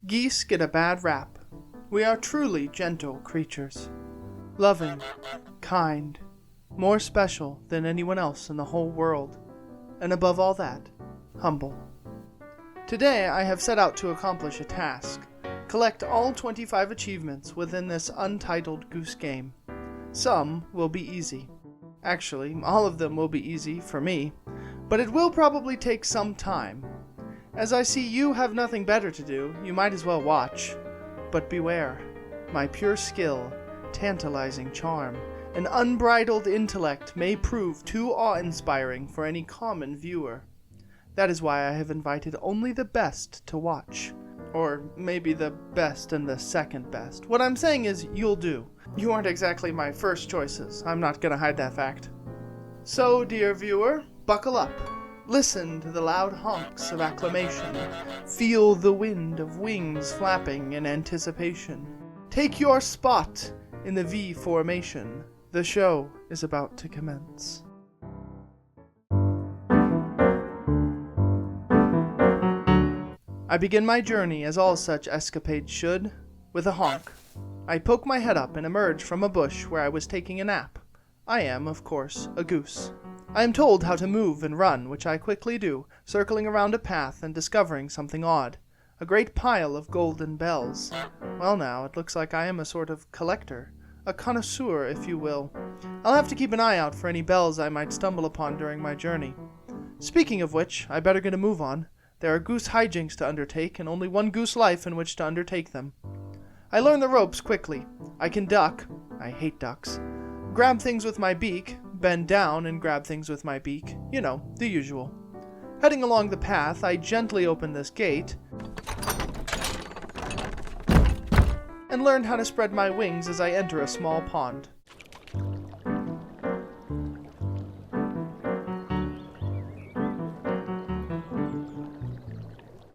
Geese get a bad rap. We are truly gentle creatures. Loving, kind, more special than anyone else in the whole world. And above all that, humble. Today I have set out to accomplish a task. Collect all 25 achievements within this Untitled Goose game. Some will be easy. Actually, all of them will be easy for me, but it will probably take some time. As I see you have nothing better to do, you might as well watch. But beware, my pure skill, tantalizing charm, and unbridled intellect may prove too awe-inspiring for any common viewer. That is why I have invited only the best to watch. Or maybe the best and the second best. What I'm saying is, you'll do. You aren't exactly my first choices. I'm not gonna hide that fact. So, dear viewer, buckle up. Listen to the loud honks of acclamation. Feel the wind of wings flapping in anticipation. Take your spot in the V formation. The show is about to commence. I begin my journey, as all such escapades should, with a honk. I poke my head up and emerge from a bush where I was taking a nap. I am, of course, a goose. I am told how to move and run, which I quickly do, circling around a path and discovering something odd. A great pile of golden bells. Well now, it looks like I am a sort of collector. A connoisseur, if you will. I'll have to keep an eye out for any bells I might stumble upon during my journey. Speaking of which, I better get a move on. There are goose hijinks to undertake, and only one goose life in which to undertake them. I learn the ropes quickly. I can duck. I hate ducks. Grab things with my beak. Bend down and grab things with my beak. You know, the usual. Heading along the path, I gently open this gate and learn how to spread my wings as I enter a small pond.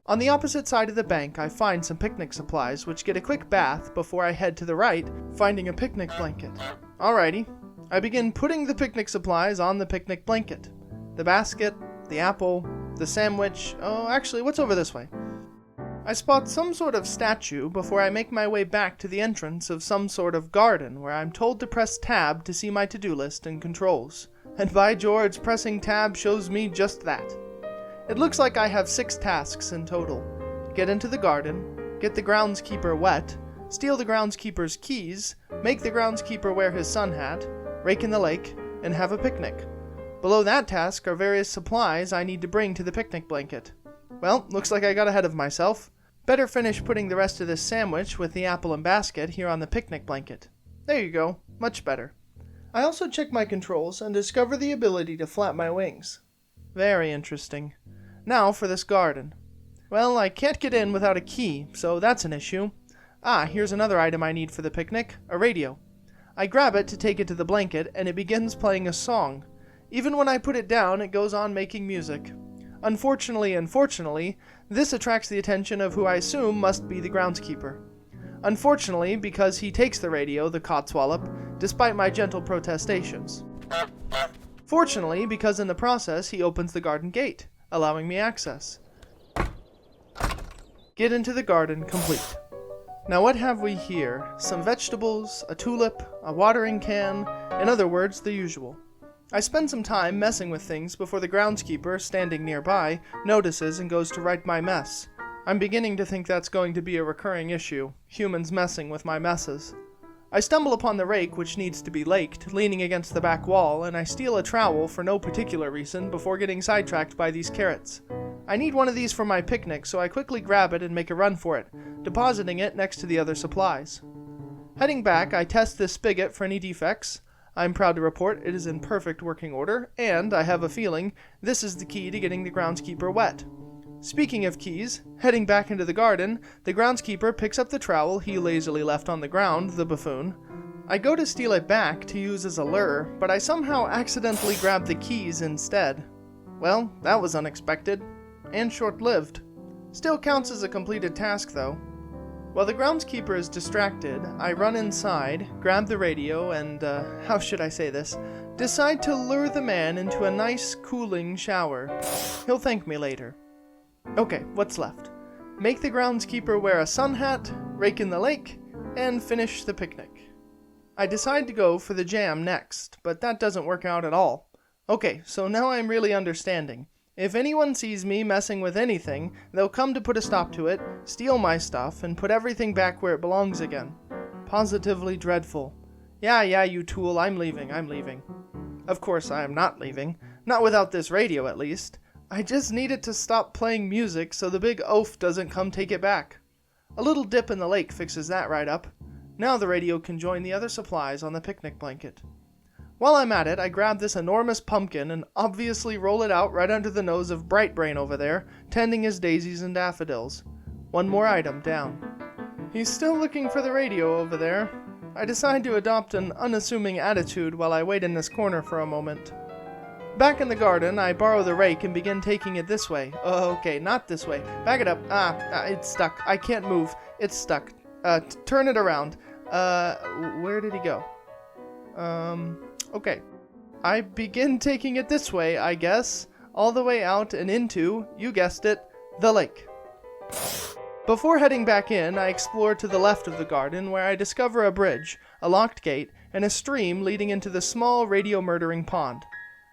On the opposite side of the bank, I find some picnic supplies, which get a quick bath before I head to the right, finding a picnic blanket. Alrighty. I begin putting the picnic supplies on the picnic blanket. The basket, the apple, the sandwich. Oh, actually, what's over this way? I spot some sort of statue before I make my way back to the entrance of some sort of garden where I'm told to press tab to see my to-do list and controls. And by George, pressing tab shows me just that. It looks like I have 6 tasks in total. Get into the garden, get the groundskeeper wet, steal the groundskeeper's keys, make the groundskeeper wear his sun hat, rake in the lake, and have a picnic. Below that task are various supplies I need to bring to the picnic blanket. Well, looks like I got ahead of myself. Better finish putting the rest of this sandwich with the apple and basket here on the picnic blanket. There you go, much better. I also check my controls and discover the ability to flap my wings. Very interesting. Now for this garden. Well, I can't get in without a key, so that's an issue. Ah, here's another item I need for the picnic, a radio. I grab it to take it to the blanket, and it begins playing a song. Even when I put it down, it goes on making music. Unfortunately, this attracts the attention of who I assume must be the groundskeeper. Unfortunately, because he takes the radio, the codswallop, despite my gentle protestations. Fortunately, because in the process he opens the garden gate, allowing me access. Get into the garden complete. Now what have we here? Some vegetables, a tulip, a watering can, in other words, the usual. I spend some time messing with things before the groundskeeper, standing nearby, notices and goes to right my mess. I'm beginning to think that's going to be a recurring issue, humans messing with my messes. I stumble upon the rake, which needs to be laked, leaning against the back wall, and I steal a trowel for no particular reason before getting sidetracked by these carrots. I need one of these for my picnic, so I quickly grab it and make a run for it, depositing it next to the other supplies. Heading back, I test this spigot for any defects. I'm proud to report it is in perfect working order, and I have a feeling this is the key to getting the groundskeeper wet. Speaking of keys, heading back into the garden, the groundskeeper picks up the trowel he lazily left on the ground, the buffoon. I go to steal it back to use as a lure, but I somehow accidentally grab the keys instead. Well, that was unexpected. And short-lived. Still counts as a completed task, though. While the groundskeeper is distracted, I run inside, grab the radio, and, how should I say this, decide to lure the man into a nice, cooling shower. He'll thank me later. Okay, what's left? make the groundskeeper wear a sun hat, rake in the lake, and finish the picnic. I decide to go for the jam next, but that doesn't work out at all. Okay, so now I'm really understanding. If anyone sees me messing with anything, they'll come to put a stop to it, steal my stuff, and put everything back where it belongs again. Positively dreadful. Yeah, you tool, I'm leaving. Of course, I am not leaving. Not without this radio, at least. I just need it to stop playing music so the big oaf doesn't come take it back. A little dip in the lake fixes that right up. Now the radio can join the other supplies on the picnic blanket. While I'm at it, I grab this enormous pumpkin and obviously roll it out right under the nose of Bright Brain over there, tending his daisies and daffodils. One more item down. He's still looking for the radio over there. I decide to adopt an unassuming attitude while I wait in this corner for a moment. Back in the garden, I borrow the rake and begin taking it this way. Okay, not this way. Back it up. It's stuck. I can't move. It's stuck. Turn it around. Where did he go? Okay. I begin taking it this way, I guess, all the way out and into, you guessed it, the lake. Before heading back in, I explore to the left of the garden where I discover a bridge, a locked gate, and a stream leading into the small radio-murdering pond.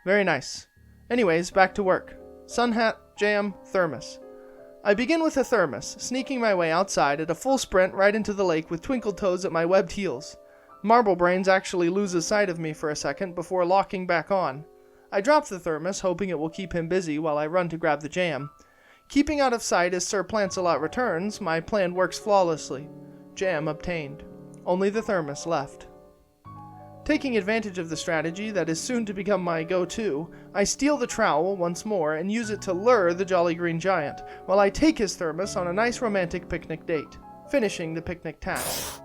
Very nice. Anyways, back to work. Sun hat, jam, thermos. I begin with a thermos, sneaking my way outside at a full sprint right into the lake with twinkle toes at my webbed heels. Marble Brains actually loses sight of me for a second before locking back on. I drop the thermos, hoping it will keep him busy while I run to grab the jam. Keeping out of sight as Sir Plancelot returns, my plan works flawlessly. Jam obtained. Only the thermos left. Taking advantage of the strategy that is soon to become my go-to, I steal the trowel once more and use it to lure the Jolly Green Giant, while I take his thermos on a nice romantic picnic date, finishing the picnic task.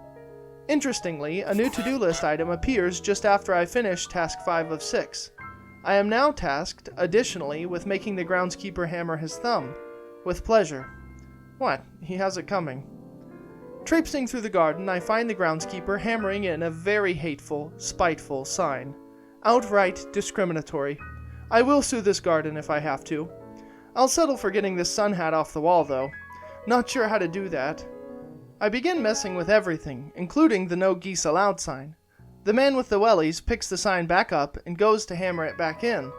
Interestingly, a new to-do list item appears just after I finish task 5 of 6. I am now tasked, additionally, with making the groundskeeper hammer his thumb. With pleasure. What? He has it coming. Traipsing through the garden, I find the groundskeeper hammering in a very hateful, spiteful sign. Outright discriminatory. I will sue this garden if I have to. I'll settle for getting this sun hat off the wall, though. Not sure how to do that. I begin messing with everything, including the no geese allowed sign. The man with the wellies picks the sign back up and goes to hammer it back in.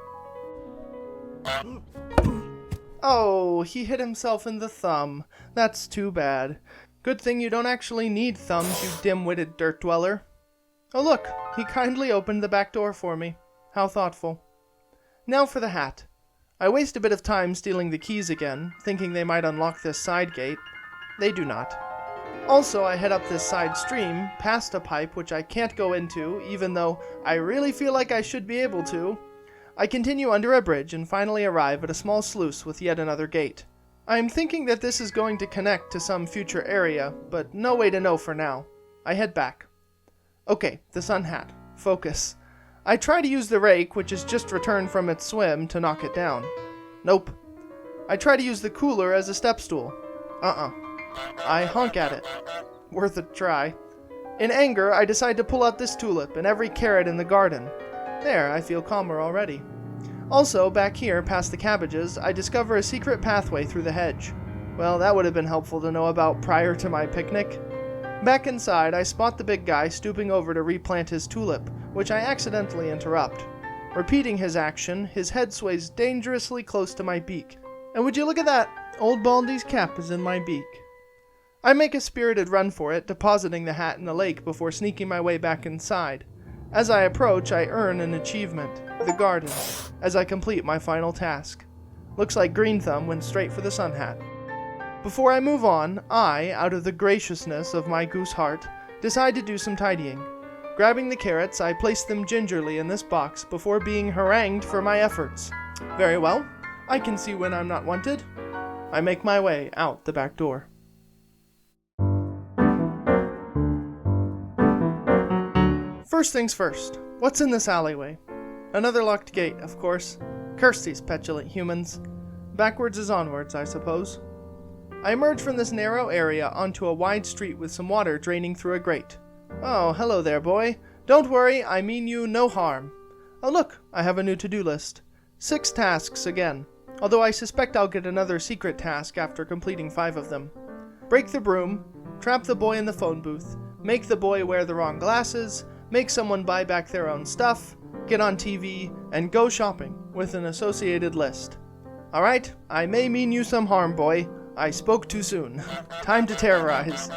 Oh, he hit himself in the thumb. That's too bad. Good thing you don't actually need thumbs, you dim-witted dirt dweller. Oh look, he kindly opened the back door for me. How thoughtful. Now for the hat. I waste a bit of time stealing the keys again, thinking they might unlock this side gate. They do not. Also, I head up this side stream, past a pipe which I can't go into, even though I really feel like I should be able to. I continue under a bridge and finally arrive at a small sluice with yet another gate. I am thinking that this is going to connect to some future area, but no way to know for now. I head back. Okay, the sun hat. Focus. I try to use the rake, which has just returned from its swim, to knock it down. Nope. I try to use the cooler as a step stool. I honk at it. Worth a try. In anger, I decide to pull out this tulip and every carrot in the garden. There, I feel calmer already. Also, back here, past the cabbages, I discover a secret pathway through the hedge. Well, that would have been helpful to know about prior to my picnic. Back inside, I spot the big guy stooping over to replant his tulip, which I accidentally interrupt. Repeating his action, his head sways dangerously close to my beak. And would you look at that? Old Baldy's cap is in my beak. I make a spirited run for it, depositing the hat in the lake before sneaking my way back inside. As I approach, I earn an achievement, the garden, as I complete my final task. Looks like Green Thumb went straight for the sun hat. Before I move on, I, out of the graciousness of my goose heart, decide to do some tidying. Grabbing the carrots, I place them gingerly in this box before being harangued for my efforts. Very well, I can see when I'm not wanted. I make my way out the back door. First things first, what's in this alleyway? Another locked gate, of course. Curse these petulant humans. Backwards is onwards, I suppose. I emerge from this narrow area onto a wide street with some water draining through a grate. Oh, hello there, boy. Don't worry, I mean you no harm. Oh look, I have a new to-do list. 6 tasks again. although I suspect I'll get another secret task after completing 5 of them. Break the broom, trap the boy in the phone booth, make the boy wear the wrong glasses, make someone buy back their own stuff, get on TV, and go shopping, with an associated list. Alright, I may mean you some harm, boy. I spoke too soon. Time to terrorize.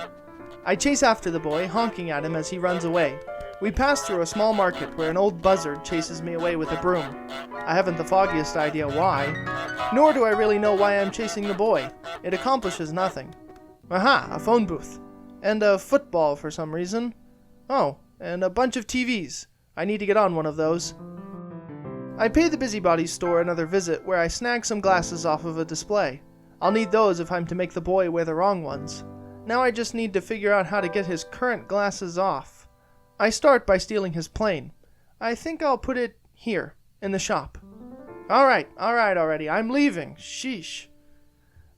I chase after the boy, honking at him as he runs away. We pass through a small market where an old buzzard chases me away with a broom. I haven't the foggiest idea why, nor do I really know why I'm chasing the boy. It accomplishes nothing. Aha, a phone booth. And a football for some reason. Oh, and a bunch of TVs. I need to get on one of those. I pay the Busybody's store another visit where I snag some glasses off of a display. I'll need those if I'm to make the boy wear the wrong ones. Now I just need to figure out how to get his current glasses off. I start by stealing his plane. I think I'll put it here, in the shop. Alright already, I'm leaving. Sheesh.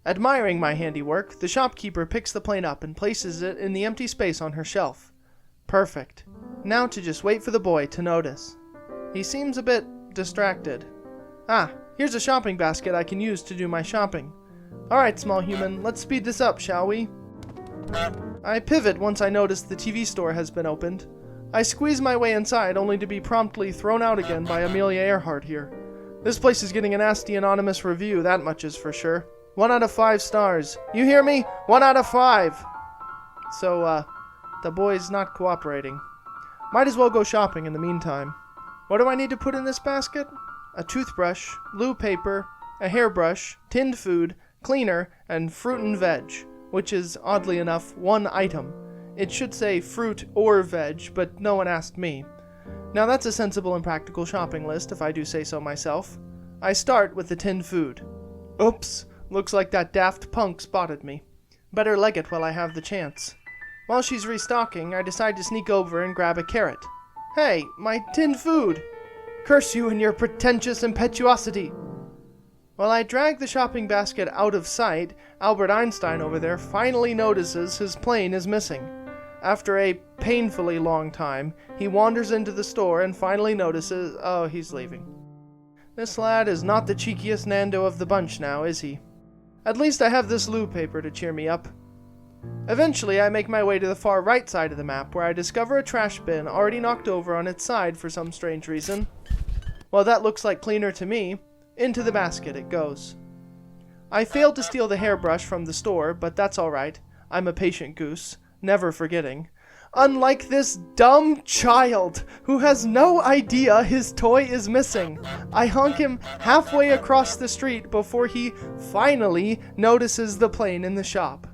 Admiring my handiwork, the shopkeeper picks the plane up and places it in the empty space on her shelf. Perfect. Now to just wait for the boy to notice. He seems a bit distracted. Ah, here's a shopping basket I can use to do my shopping. Alright, small human, let's speed this up, shall we? I pivot once I notice the TV store has been opened. I squeeze my way inside only to be promptly thrown out again by Amelia Earhart here. This place is getting a nasty anonymous review, that much is for sure. 1 out of 5 stars. You hear me? 1 out of 5! So, the boy's not cooperating. Might as well go shopping in the meantime. What do I need to put in this basket? A toothbrush, loo paper, a hairbrush, tinned food, cleaner, and fruit and veg, which is, oddly enough, 1 item. It should say fruit or veg, but no one asked me. Now that's a sensible and practical shopping list, if I do say so myself. I start with the tinned food. Oops, looks like that daft punk spotted me. Better leg it while I have the chance. While she's restocking, I decide to sneak over and grab a carrot. Hey, my tinned food! Curse you and your pretentious impetuosity! While I drag the shopping basket out of sight, Albert Einstein over there finally notices his plane is missing. After a painfully long time, he wanders into the store and finally notices, oh, he's leaving. This lad is not the cheekiest Nando of the bunch now, is he? At least I have this loo paper to cheer me up. Eventually, I make my way to the far right side of the map, where I discover a trash bin already knocked over on its side for some strange reason. Well, that looks like cleaner to me. Into the basket it goes. I failed to steal the hairbrush from the store, but that's alright. I'm a patient goose, never forgetting. Unlike this dumb child, who has no idea his toy is missing. I honk him halfway across the street before he finally notices the plane in the shop.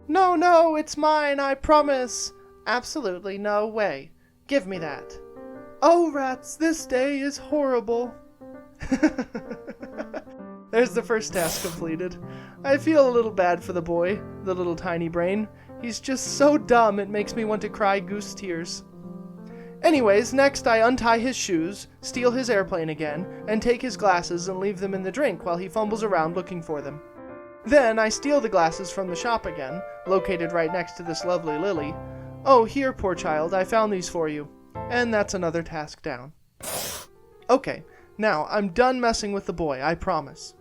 No, it's mine, I promise. Absolutely no way. Give me that. Oh, rats, this day is horrible. There's the first task completed. I feel a little bad for the boy, the little tiny brain. He's just so dumb it makes me want to cry goose tears. Anyways, next I untie his shoes, steal his airplane again, and take his glasses and leave them in the drink while he fumbles around looking for them. Then I steal the glasses from the shop again, located right next to this lovely lily. Oh, here, poor child, I found these for you. And that's another task down. Okay, now I'm done messing with the boy, I promise.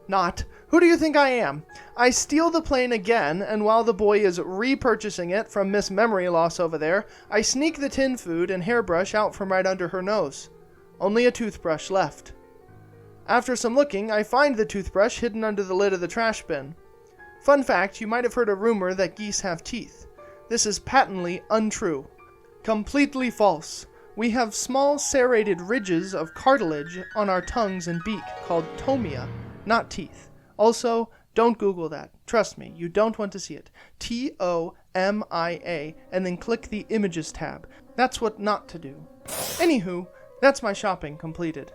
Not. Who do you think I am? I steal the plane again, and while the boy is repurchasing it from Miss Memory Loss over there, I sneak the tin food and hairbrush out from right under her nose. Only a toothbrush left. After some looking, I find the toothbrush hidden under the lid of the trash bin. Fun fact, you might have heard a rumor that geese have teeth. This is patently untrue. Completely false. We have small serrated ridges of cartilage on our tongues and beak called tomia, not teeth. Also, don't Google that. Trust me, you don't want to see it. Tomia, and then click the Images tab. That's what not to do. Anywho, that's my shopping completed.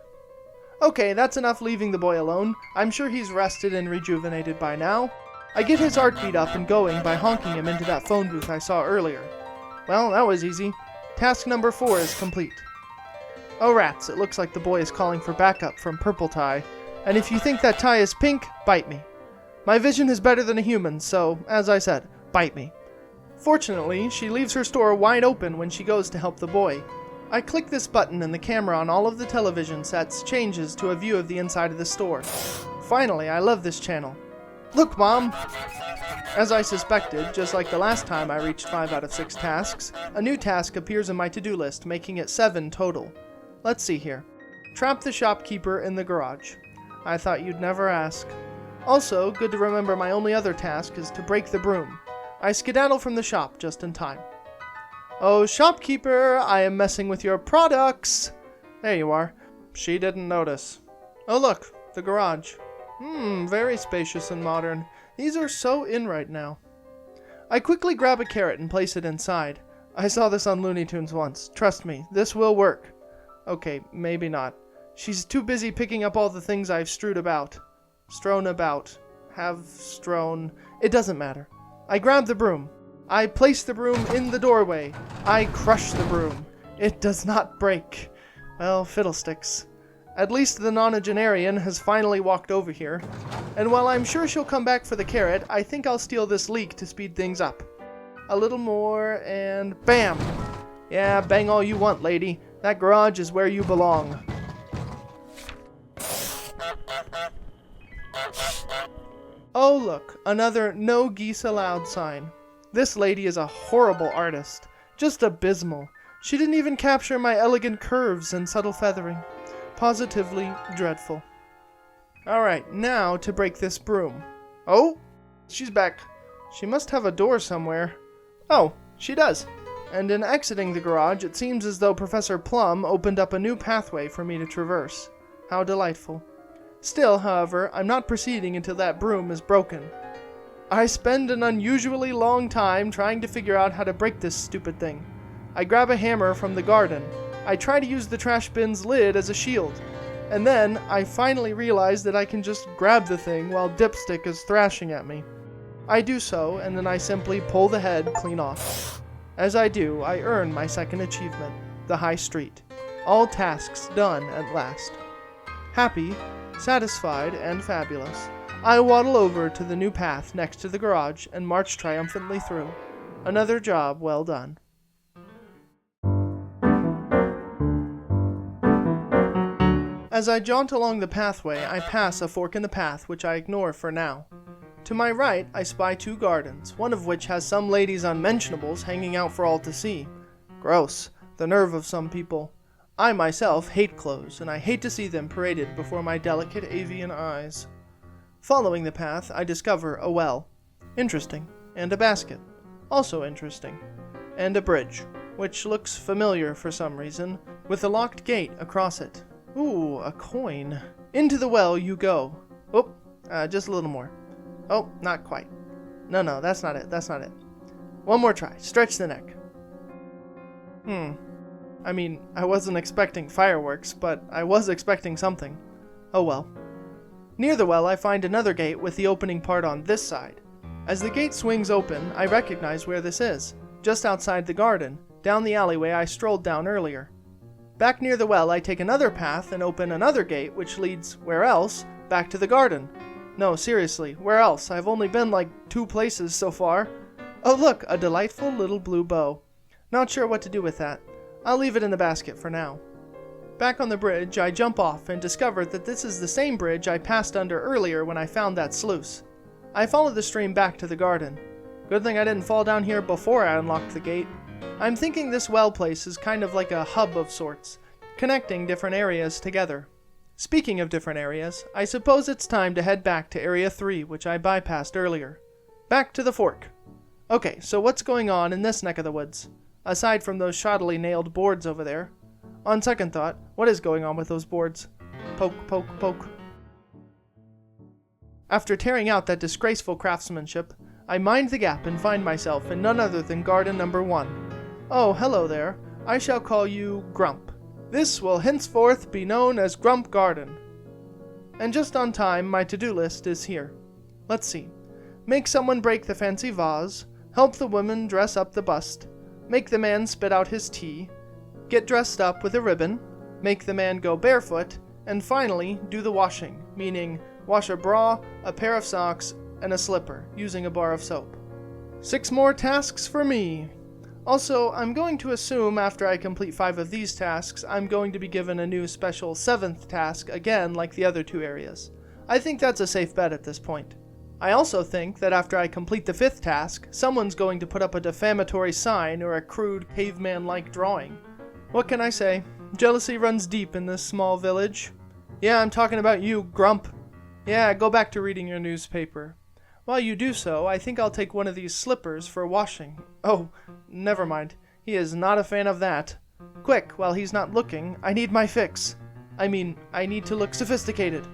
Okay, that's enough leaving the boy alone. I'm sure he's rested and rejuvenated by now. I get his heart beat up and going by honking him into that phone booth I saw earlier. Well, that was easy. Task number 4 is complete. Oh rats, it looks like the boy is calling for backup from Purple Tie. And if you think that tie is pink, bite me. My vision is better than a human, so, as I said, bite me. Fortunately, she leaves her store wide open when she goes to help the boy. I click this button and the camera on all of the television sets changes to a view of the inside of the store. Finally, I love this channel. Look, Mom! As I suspected, just like the last time I reached 5 out of 6 tasks, a new task appears in my to-do list, making it 7 total. Let's see here. Trap the shopkeeper in the garage. I thought you'd never ask. Also, good to remember my only other task is to break the broom. I skedaddle from the shop just in time. Oh, shopkeeper, I am messing with your products! There you are. She didn't notice. Oh look, the garage. Very spacious and modern. These are so in right now. I quickly grab a carrot and place it inside. I saw this on Looney Tunes once. Trust me, this will work. Okay, maybe not. She's too busy picking up all the things I've strewn about. Have strown. It doesn't matter. I grab the broom. I place the broom in the doorway. I crush the broom. It does not break. Well, fiddlesticks. At least the nonagenarian has finally walked over here. And while I'm sure she'll come back for the carrot, I think I'll steal this leek to speed things up. A little more, and bam! Yeah, bang all you want, lady. That garage is where you belong. Oh look, another no geese allowed sign. This lady is a horrible artist. Just abysmal. She didn't even capture my elegant curves and subtle feathering. Positively dreadful. Alright, now to break this broom. Oh, she's back. She must have a door somewhere. Oh, she does. And in exiting the garage, it seems as though Professor Plum opened up a new pathway for me to traverse. How delightful. Still, however, I'm not proceeding until that broom is broken. I spend an unusually long time trying to figure out how to break this stupid thing. I grab a hammer from the garden. I try to use the trash bin's lid as a shield. And then, I finally realize that I can just grab the thing while Dipstick is thrashing at me. I do so, and then I simply pull the head clean off. As I do, I earn my second achievement, the High Street. All tasks done at last. Happy, satisfied, and fabulous, I waddle over to the new path next to the garage and march triumphantly through. Another job well done. As I jaunt along the pathway, I pass a fork in the path, which I ignore for now. To my right, I spy 2 gardens, one of which has some ladies' unmentionables hanging out for all to see. Gross. The nerve of some people. I myself hate clothes, and I hate to see them paraded before my delicate avian eyes. Following the path, I discover a well. Interesting. And a basket. Also interesting. And a bridge, which looks familiar for some reason, with a locked gate across it. Ooh, a coin. Into the well you go. Oh, just a little more. Oh, not quite. No, that's not it. One more try. Stretch the neck. I mean, I wasn't expecting fireworks, but I was expecting something. Oh well. Near the well, I find another gate with the opening part on this side. As the gate swings open, I recognize where this is. Just outside the garden, down the alleyway I strolled down earlier. Back near the well, I take another path and open another gate, which leads, where else? Back to the garden. No, seriously, where else? I've only been like 2 places so far. Oh look, a delightful little blue bow. Not sure what to do with that. I'll leave it in the basket for now. Back on the bridge, I jump off and discover that this is the same bridge I passed under earlier when I found that sluice. I follow the stream back to the garden. Good thing I didn't fall down here before I unlocked the gate. I'm thinking this well place is kind of like a hub of sorts, connecting different areas together. Speaking of different areas, I suppose it's time to head back to Area 3, which I bypassed earlier. Back to the fork. Okay, so what's going on in this neck of the woods? Aside from those shoddily nailed boards over there. On second thought, what is going on with those boards? Poke, poke, poke. After tearing out that disgraceful craftsmanship, I mind the gap and find myself in none other than garden number 1. Oh, hello there. I shall call you Grump. This will henceforth be known as Grump Garden. And just on time, my to-do list is here. Let's see. Make someone break the fancy vase, help the woman dress up the bust, make the man spit out his tea, get dressed up with a ribbon, make the man go barefoot, and finally do the washing, meaning wash a bra, a pair of socks, and a slipper, using a bar of soap. 6 more tasks for me. Also, I'm going to assume after I complete 5 of these tasks, I'm going to be given a new special 7th task, again like the other 2 areas. I think that's a safe bet at this point. I also think that after I complete the 5th task, someone's going to put up a defamatory sign or a crude caveman-like drawing. What can I say? Jealousy runs deep in this small village. Yeah, I'm talking about you, Grump. Yeah, go back to reading your newspaper. While you do so, I think I'll take one of these slippers for washing. Oh, never mind. He is not a fan of that. Quick, while he's not looking, I need my fix. I need to look sophisticated.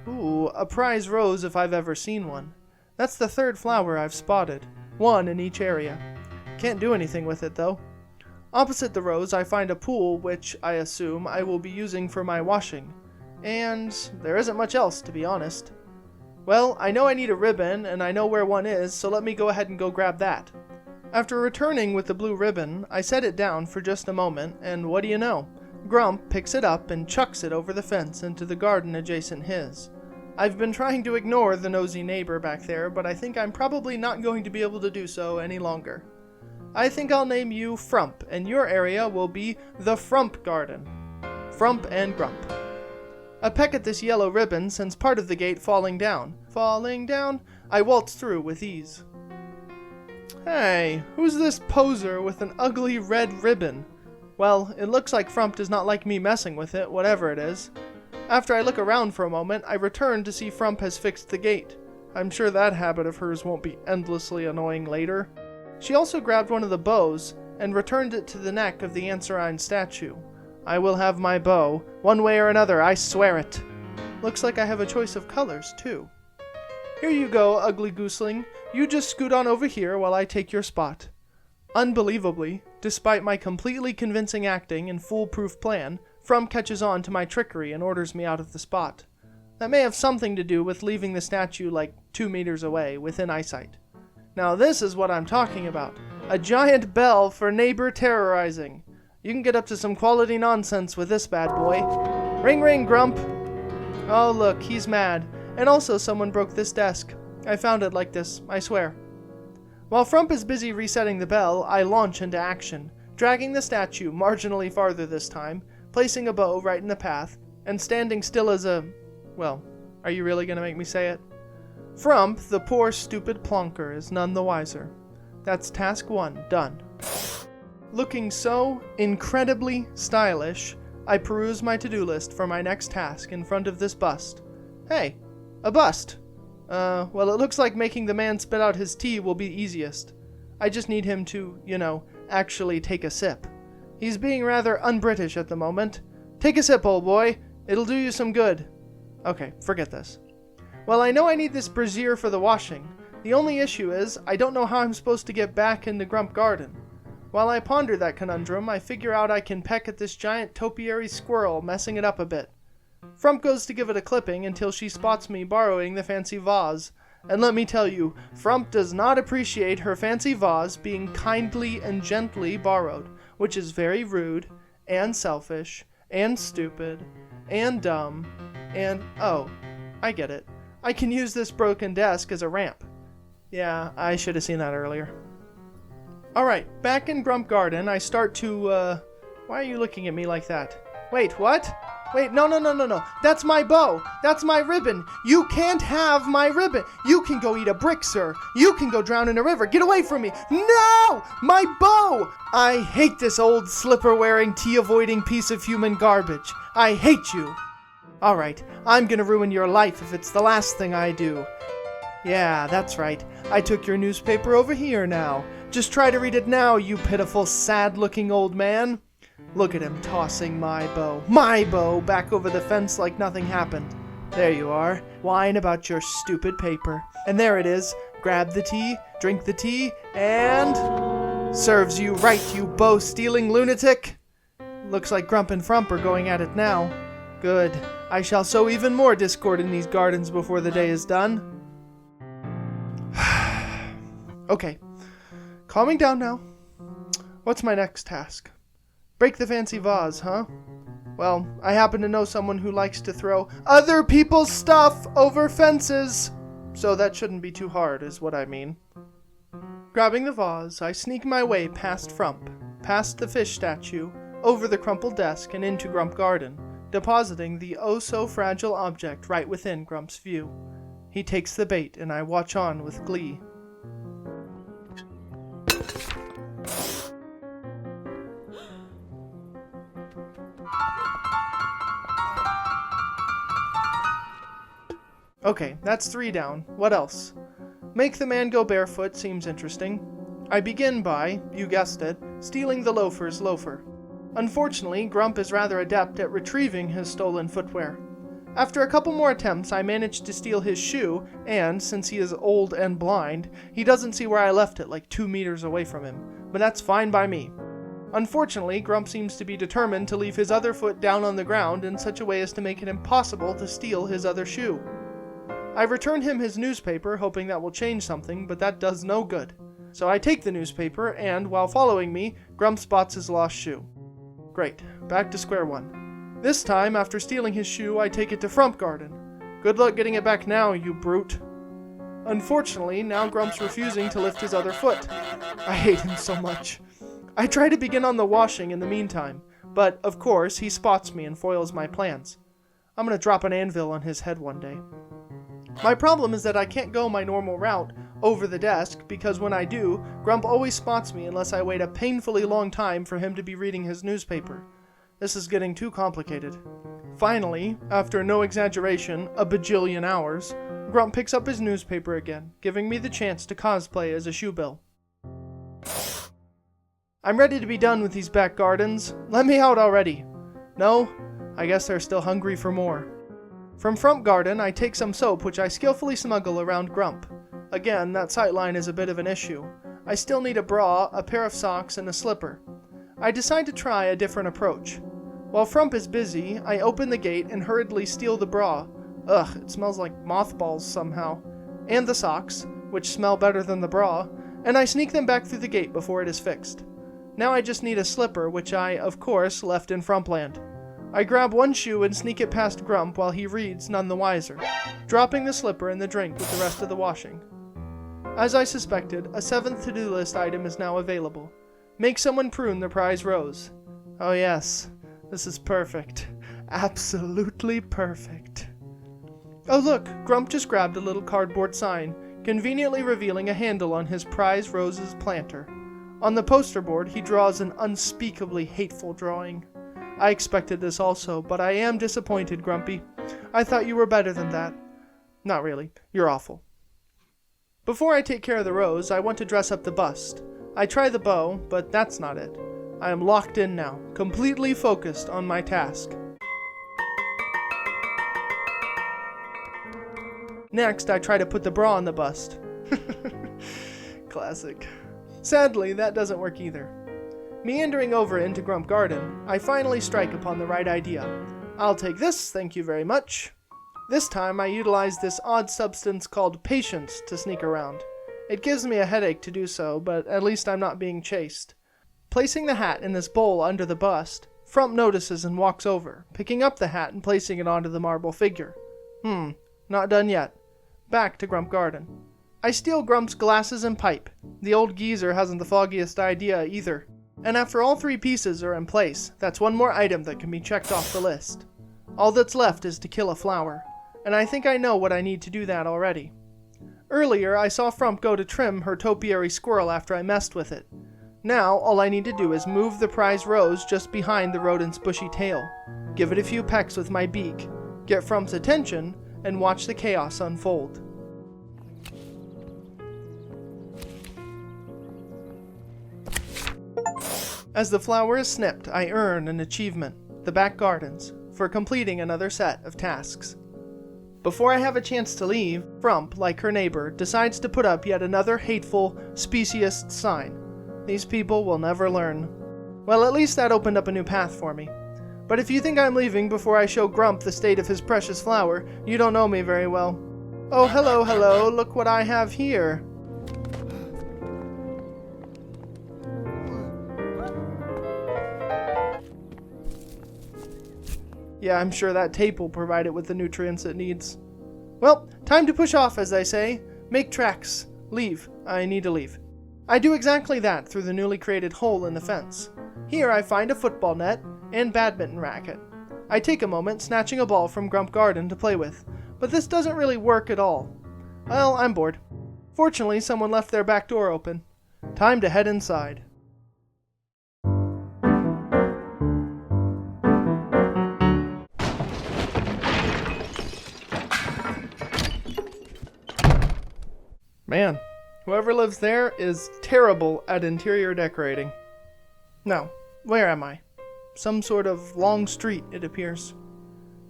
Ooh, a prize rose if I've ever seen one. That's the 3rd flower I've spotted. 1 in each area. Can't do anything with it, though. Opposite the rose, I find a pool, which, I assume, I will be using for my washing. And there isn't much else, to be honest. Well, I know I need a ribbon, and I know where one is, so let me go ahead and go grab that. After returning with the blue ribbon, I set it down for just a moment, and what do you know? Grump picks it up and chucks it over the fence into the garden adjacent his. I've been trying to ignore the nosy neighbor back there, but I think I'm probably not going to be able to do so any longer. I think I'll name you Frump, and your area will be the Frump Garden. Frump and Grump. A peck at this yellow ribbon sends part of the gate falling down. Falling down, I waltz through with ease. Hey, who's this poser with an ugly red ribbon? Well, it looks like Frump does not like me messing with it, whatever it is. After I look around for a moment, I return to see Frump has fixed the gate. I'm sure that habit of hers won't be endlessly annoying later. She also grabbed one of the bows and returned it to the neck of the Anserine statue. I will have my bow, one way or another, I swear it. Looks like I have a choice of colors, too. Here you go, ugly gooseling. You just scoot on over here while I take your spot. Unbelievably, despite my completely convincing acting and foolproof plan, Frump catches on to my trickery and orders me out of the spot. That may have something to do with leaving the statue like 2 meters away, within eyesight. Now this is what I'm talking about. A giant bell for neighbor terrorizing. You can get up to some quality nonsense with this bad boy. Ring ring, Grump. Oh look, he's mad. And also someone broke this desk. I found it like this, I swear. While Frump is busy resetting the bell, I launch into action, dragging the statue marginally farther this time, placing a bow right in the path, and standing still as a... well, are you really gonna make me say it? Frump, the poor stupid plonker, is none the wiser. That's task 1, done. Looking so incredibly stylish, I peruse my to-do list for my next task in front of this bust. Hey, a bust! Well, it looks like making the man spit out his tea will be easiest. I just need him to, actually take a sip. He's being rather un-British at the moment. Take a sip, old boy. It'll do you some good. Okay, forget this. Well, I know I need this brassiere for the washing. The only issue is, I don't know how I'm supposed to get back into Grump Garden. While I ponder that conundrum, I figure out I can peck at this giant topiary squirrel, messing it up a bit. Frump goes to give it a clipping until she spots me borrowing the fancy vase. And let me tell you, Frump does not appreciate her fancy vase being kindly and gently borrowed, which is very rude, and selfish, and stupid, and dumb, and, oh, I get it. I can use this broken desk as a ramp. Yeah, I should have seen that earlier. Alright, back in Grump Garden, I start to, why are you looking at me like that? Wait, what? Wait, no. That's my bow. That's my ribbon. You can't have my ribbon. You can go eat a brick, sir. You can go drown in a river. Get away from me. No! My bow! I hate this old slipper-wearing, tea-avoiding piece of human garbage. I hate you. Alright, I'm gonna ruin your life if it's the last thing I do. Yeah, that's right. I took your newspaper over here now. Just try to read it now, you pitiful, sad-looking old man. Look at him tossing my bow, back over the fence like nothing happened. There you are, whine about your stupid paper. And there it is, grab the tea, drink the tea, and... serves you right, you bow-stealing lunatic! Looks like Grump and Frump are going at it now. Good, I shall sow even more discord in these gardens before the day is done. Okay, calming down now. What's my next task? Break the fancy vase, huh? Well, I happen to know someone who likes to throw other people's stuff over fences. So that shouldn't be too hard, is what I mean. Grabbing the vase, I sneak my way past Frump, past the fish statue, over the crumpled desk and into Grump Garden, depositing the oh-so-fragile object right within Grump's view. He takes the bait, and I watch on with glee. Okay, that's 3 down. What else? Make the man go barefoot seems interesting. I begin by, you guessed it, stealing the loafer's loafer. Unfortunately, Grump is rather adept at retrieving his stolen footwear. After a couple more attempts, I manage to steal his shoe, and, since he is old and blind, he doesn't see where I left it like 2 meters away from him, but that's fine by me. Unfortunately, Grump seems to be determined to leave his other foot down on the ground in such a way as to make it impossible to steal his other shoe. I return him his newspaper, hoping that will change something, but that does no good. So I take the newspaper, and, while following me, Grump spots his lost shoe. Great, back to square one. This time, after stealing his shoe, I take it to Frump Garden. Good luck getting it back now, you brute. Unfortunately, now Grump's refusing to lift his other foot. I hate him so much. I try to begin on the washing in the meantime, but, of course, he spots me and foils my plans. I'm gonna drop an anvil on his head one day. My problem is that I can't go my normal route over the desk because when I do, Grump always spots me unless I wait a painfully long time for him to be reading his newspaper. This is getting too complicated. Finally, after no exaggeration, a bajillion hours, Grump picks up his newspaper again, giving me the chance to cosplay as a shoebill. I'm ready to be done with these back gardens. Let me out already. No? I guess they're still hungry for more. From Frump Garden, I take some soap which I skillfully smuggle around Grump. Again, that sightline is a bit of an issue. I still need a bra, a pair of socks, and a slipper. I decide to try a different approach. While Frump is busy, I open the gate and hurriedly steal the bra. Ugh, it smells like mothballs somehow. And the socks, which smell better than the bra, and I sneak them back through the gate before it is fixed. Now I just need a slipper, which I, of course, left in Frumpland. I grab one shoe and sneak it past Grump while he reads none the wiser, dropping the slipper in the drink with the rest of the washing. As I suspected, a 7th to-do list item is now available. Make someone prune the prize rose. Oh yes, this is perfect. Absolutely perfect. Oh look, Grump just grabbed a little cardboard sign, conveniently revealing a handle on his prize rose's planter. On the poster board, he draws an unspeakably hateful drawing. I expected this also, but I am disappointed, Grumpy. I thought you were better than that. Not really. You're awful. Before I take care of the rose, I want to dress up the bust. I try the bow, but that's not it. I am locked in now, completely focused on my task. Next, I try to put the bra on the bust. Classic. Sadly, that doesn't work either. Meandering over into Grump Garden, I finally strike upon the right idea. I'll take this, thank you very much. This time I utilize this odd substance called patience to sneak around. It gives me a headache to do so, but at least I'm not being chased. Placing the hat in this bowl under the bust, Frump notices and walks over, picking up the hat and placing it onto the marble figure. Not done yet. Back to Grump Garden. I steal Grump's glasses and pipe. The old geezer hasn't the foggiest idea either. And after all 3 pieces are in place, that's one more item that can be checked off the list. All that's left is to kill a flower, and I think I know what I need to do that already. Earlier, I saw Frump go to trim her topiary squirrel after I messed with it. Now, all I need to do is move the prize rose just behind the rodent's bushy tail, give it a few pecks with my beak, get Frump's attention, and watch the chaos unfold. As the flower is snipped, I earn an achievement, the back gardens, for completing another set of tasks. Before I have a chance to leave, Frump, like her neighbor, decides to put up yet another hateful, speciest sign. These people will never learn. Well, at least that opened up a new path for me. But if you think I'm leaving before I show Grump the state of his precious flower, you don't know me very well. Oh, hello, look what I have here. Yeah, I'm sure that tape will provide it with the nutrients it needs. Well, time to push off, as they say. Make tracks. Leave. I need to leave. I do exactly that through the newly created hole in the fence. Here I find a football net and badminton racket. I take a moment, snatching a ball from Grump Garden to play with, but this doesn't really work at all. Well, I'm bored. Fortunately, someone left their back door open. Time to head inside. Man, whoever lives there is terrible at interior decorating. Now, where am I? Some sort of long street, it appears.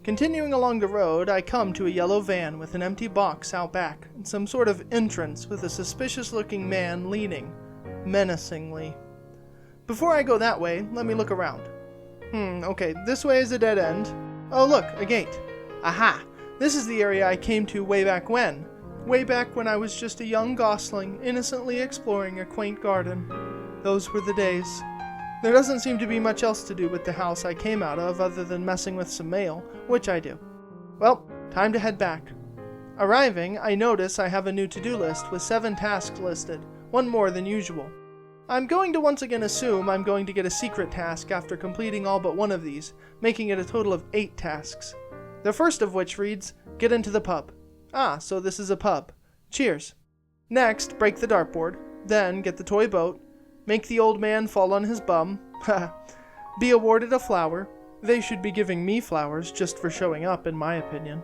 Continuing along the road, I come to a yellow van with an empty box out back, and some sort of entrance with a suspicious-looking man leaning, menacingly. Before I go that way, let me look around. Okay, this way is a dead end. Oh look, a gate. Aha! This is the area I came to way back when. Way back when I was just a young gosling, innocently exploring a quaint garden. Those were the days. There doesn't seem to be much else to do with the house I came out of other than messing with some mail, which I do. Well, time to head back. Arriving, I notice I have a new to-do list with 7 tasks listed, one more than usual. I'm going to once again assume I'm going to get a secret task after completing all but one of these, making it a total of 8 tasks. The first of which reads, get into the pub. Ah, so this is a pub. Cheers. Next, break the dartboard, then get the toy boat, make the old man fall on his bum, be awarded a flower. They should be giving me flowers just for showing up, in my opinion.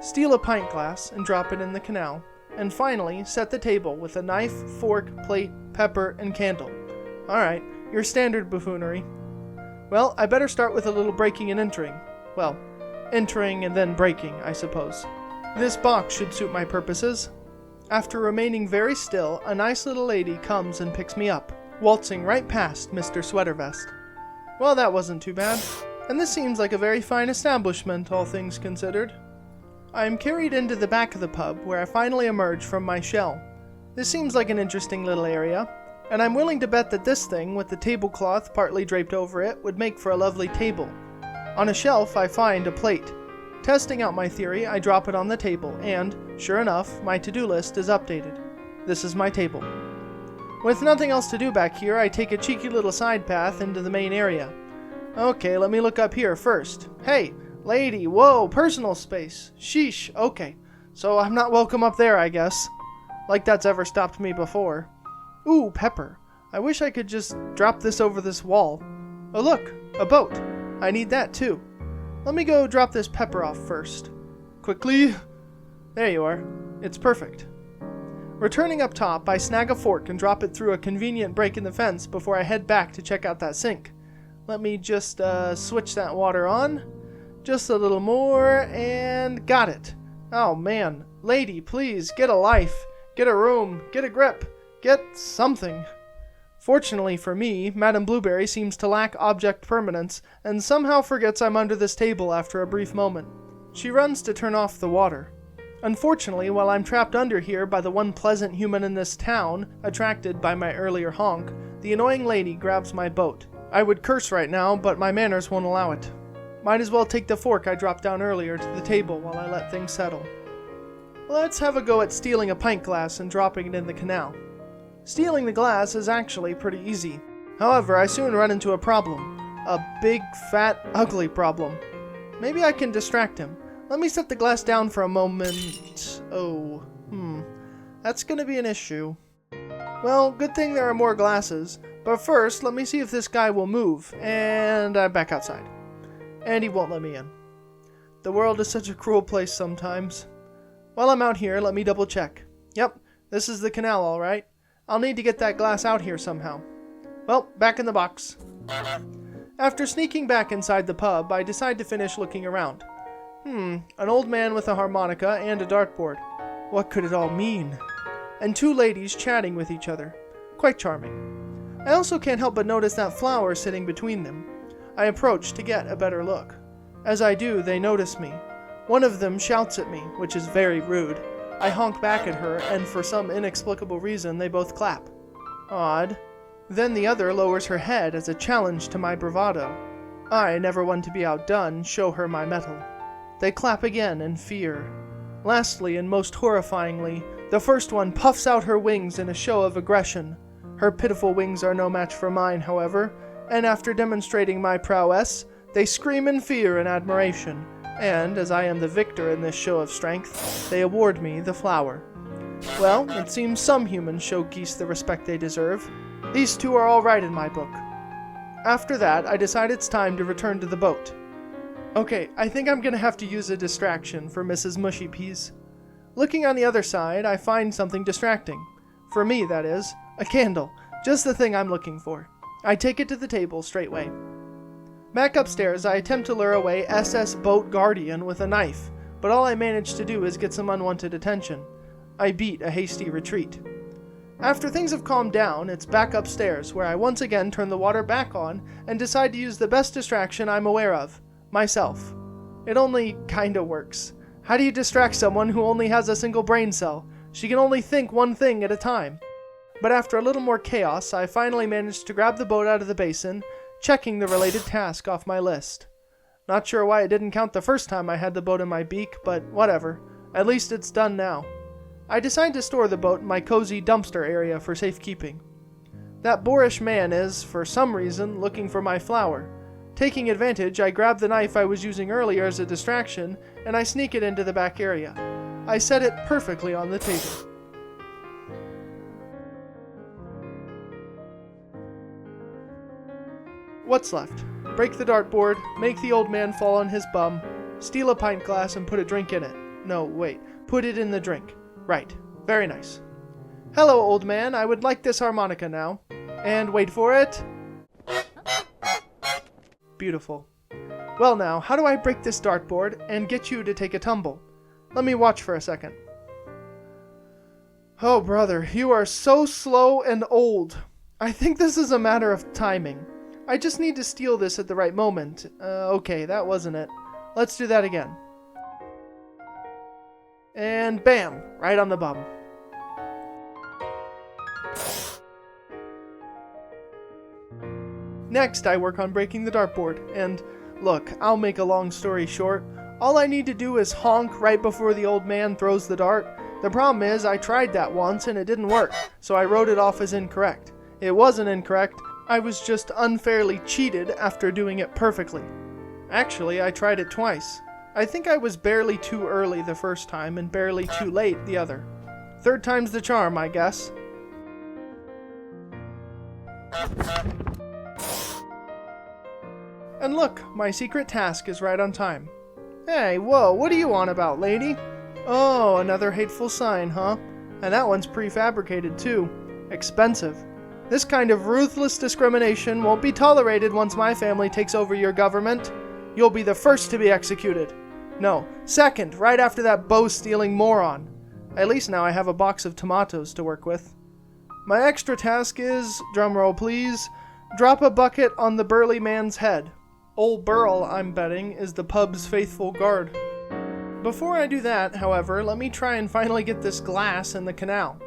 Steal a pint glass and drop it in the canal. And finally, set the table with a knife, fork, plate, pepper, and candle. Alright, your standard buffoonery. Well, I better start with a little breaking and entering. Well, entering and then breaking, I suppose. This box should suit my purposes. After remaining very still, a nice little lady comes and picks me up, waltzing right past Mr. Sweatervest. Well, that wasn't too bad, and this seems like a very fine establishment, all things considered. I am carried into the back of the pub, where I finally emerge from my shell. This seems like an interesting little area, and I'm willing to bet that this thing, with the tablecloth partly draped over it, would make for a lovely table. On a shelf, I find a plate. Testing out my theory, I drop it on the table, and, sure enough, my to-do list is updated. This is my table. With nothing else to do back here, I take a cheeky little side path into the main area. Okay, let me look up here first. Hey, lady, whoa, personal space. Sheesh, okay. So I'm not welcome up there, I guess. Like that's ever stopped me before. Ooh, pepper. I wish I could just drop this over this wall. Oh look, a boat. I need that too. Let me go drop this pepper off first. Quickly. There you are. It's perfect. Returning up top, I snag a fork and drop it through a convenient break in the fence before I head back to check out that sink. Let me just switch that water on. Just a little more, and got it. Oh man, lady, please, get a life. Get a room. Get a grip. Get something. Fortunately for me, Madame Blueberry seems to lack object permanence, and somehow forgets I'm under this table after a brief moment. She runs to turn off the water. Unfortunately, while I'm trapped under here by the one pleasant human in this town, attracted by my earlier honk, the annoying lady grabs my boat. I would curse right now, but my manners won't allow it. Might as well take the fork I dropped down earlier to the table while I let things settle. Let's have a go at stealing a pint glass and dropping it in the canal. Stealing the glass is actually pretty easy. However, I soon run into a problem. A big, fat, ugly problem. Maybe I can distract him. Let me set the glass down for a moment. That's gonna be an issue. Well, good thing there are more glasses. But first, let me see if this guy will move. And I'm back outside. And he won't let me in. The world is such a cruel place sometimes. While I'm out here, let me double check. Yep, this is the canal, alright. I'll need to get that glass out here somehow. Well, back in the box. After sneaking back inside the pub, I decide to finish looking around. An old man with a harmonica and a dartboard. What could it all mean? And 2 ladies chatting with each other. Quite charming. I also can't help but notice that flower sitting between them. I approach to get a better look. As I do, they notice me. One of them shouts at me, which is very rude. I honk back at her, and for some inexplicable reason, they both clap. Odd. Then the other lowers her head as a challenge to my bravado. I, never one to be outdone, show her my mettle. They clap again in fear. Lastly, and most horrifyingly, the first one puffs out her wings in a show of aggression. Her pitiful wings are no match for mine, however, and after demonstrating my prowess, they scream in fear and admiration, and, as I am the victor in this show of strength, they award me the flower. Well, it seems some humans show geese the respect they deserve. These two are all right in my book. After that, I decide it's time to return to the boat. Okay, I think I'm gonna have to use a distraction for Mrs. Mushy Peas. Looking on the other side, I find something distracting. For me, that is. A candle. Just the thing I'm looking for. I take it to the table straightway. Back upstairs, I attempt to lure away SS Boat Guardian with a knife, but all I manage to do is get some unwanted attention. I beat a hasty retreat. After things have calmed down, it's back upstairs, where I once again turn the water back on and decide to use the best distraction I'm aware of. Myself. It only kinda works. How do you distract someone who only has a single brain cell? She can only think one thing at a time. But after a little more chaos, I finally managed to grab the boat out of the basin, checking the related task off my list. Not sure why it didn't count the first time I had the boat in my beak, but whatever. At least it's done now. I decide to store the boat in my cozy dumpster area for safekeeping. That boorish man is, for some reason, looking for my flower. Taking advantage, I grab the knife I was using earlier as a distraction, and I sneak it into the back area. I set it perfectly on the table. What's left? Break the dartboard, make the old man fall on his bum, steal a pint glass and put a drink in it. No, wait, put it in the drink. Right, very nice. Hello, old man, I would like this harmonica now. And wait for it. Beautiful. Well now, how do I break this dartboard and get you to take a tumble? Let me watch for a second. Oh brother, you are so slow and old. I think this is a matter of timing. I just need to steal this at the right moment. Okay, that wasn't it. Let's do that again. And bam, right on the bum. Next, I work on breaking the dartboard, and look, I'll make a long story short. All I need to do is honk right before the old man throws the dart. The problem is, I tried that once and it didn't work, so I wrote it off as incorrect. It wasn't incorrect, I was just unfairly cheated after doing it perfectly. Actually, I tried it twice. I think I was barely too early the first time and barely too late the other. Third time's the charm, I guess. And look, my secret task is right on time. Hey, whoa, what are you on about, lady? Oh, another hateful sign, huh? And that one's prefabricated too. Expensive. This kind of ruthless discrimination won't be tolerated once my family takes over your government. You'll be the first to be executed. No, second, right after that bow-stealing moron. At least now I have a box of tomatoes to work with. My extra task is, drumroll please, drop a bucket on the burly man's head. Old Burl, I'm betting, is the pub's faithful guard. Before I do that, however, let me try and finally get this glass in the canal.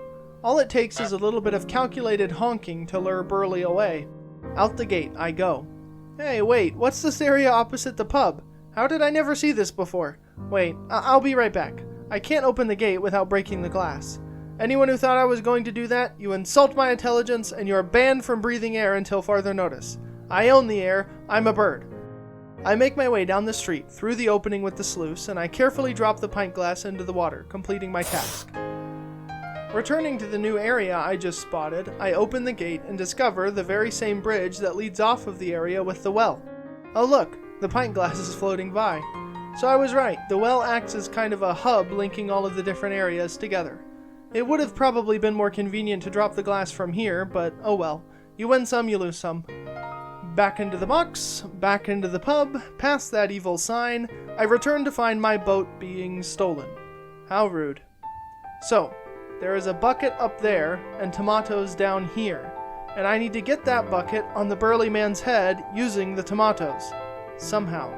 All it takes is a little bit of calculated honking to lure Burly away. Out the gate I go. Hey, wait, what's this area opposite the pub? How did I never see this before? Wait, I'll be right back. I can't open the gate without breaking the glass. Anyone who thought I was going to do that, you insult my intelligence and you're banned from breathing air until further notice. I own the air, I'm a bird. I make my way down the street, through the opening with the sluice, and I carefully drop the pint glass into the water, completing my task. Returning to the new area I just spotted, I open the gate and discover the very same bridge that leads off of the area with the well. Oh look, the pint glass is floating by. So I was right, the well acts as kind of a hub linking all of the different areas together. It would have probably been more convenient to drop the glass from here, but oh well. You win some, you lose some. Back into the box, back into the pub, past that evil sign, I return to find my boat being stolen. How rude. So, there is a bucket up there and tomatoes down here, and I need to get that bucket on the burly man's head using the tomatoes. Somehow.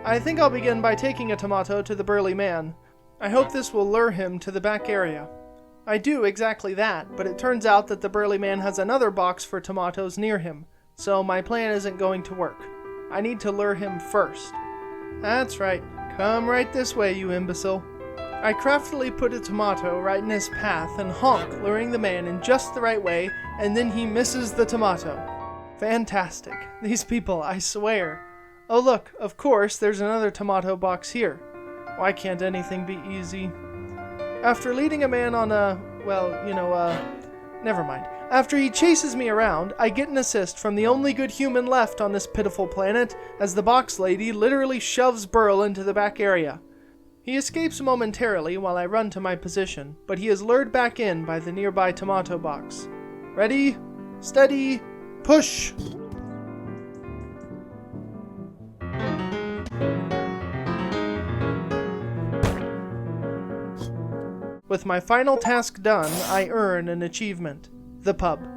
I think I'll begin by taking a tomato to the burly man. I hope this will lure him to the back area. I do exactly that, but it turns out that the burly man has another box for tomatoes near him. So my plan isn't going to work. I need to lure him first. That's right. Come right this way, you imbecile. I craftily put a tomato right in his path and honk, luring the man in just the right way, and then he misses the tomato. Fantastic. These people, I swear. Oh look, of course, there's another tomato box here. Why can't anything be easy? After leading a man on never mind. After he chases me around, I get an assist from the only good human left on this pitiful planet, as the box lady literally shoves Burl into the back area. He escapes momentarily while I run to my position, but he is lured back in by the nearby tomato box. Ready, steady, push! With my final task done, I earn an achievement. The pub.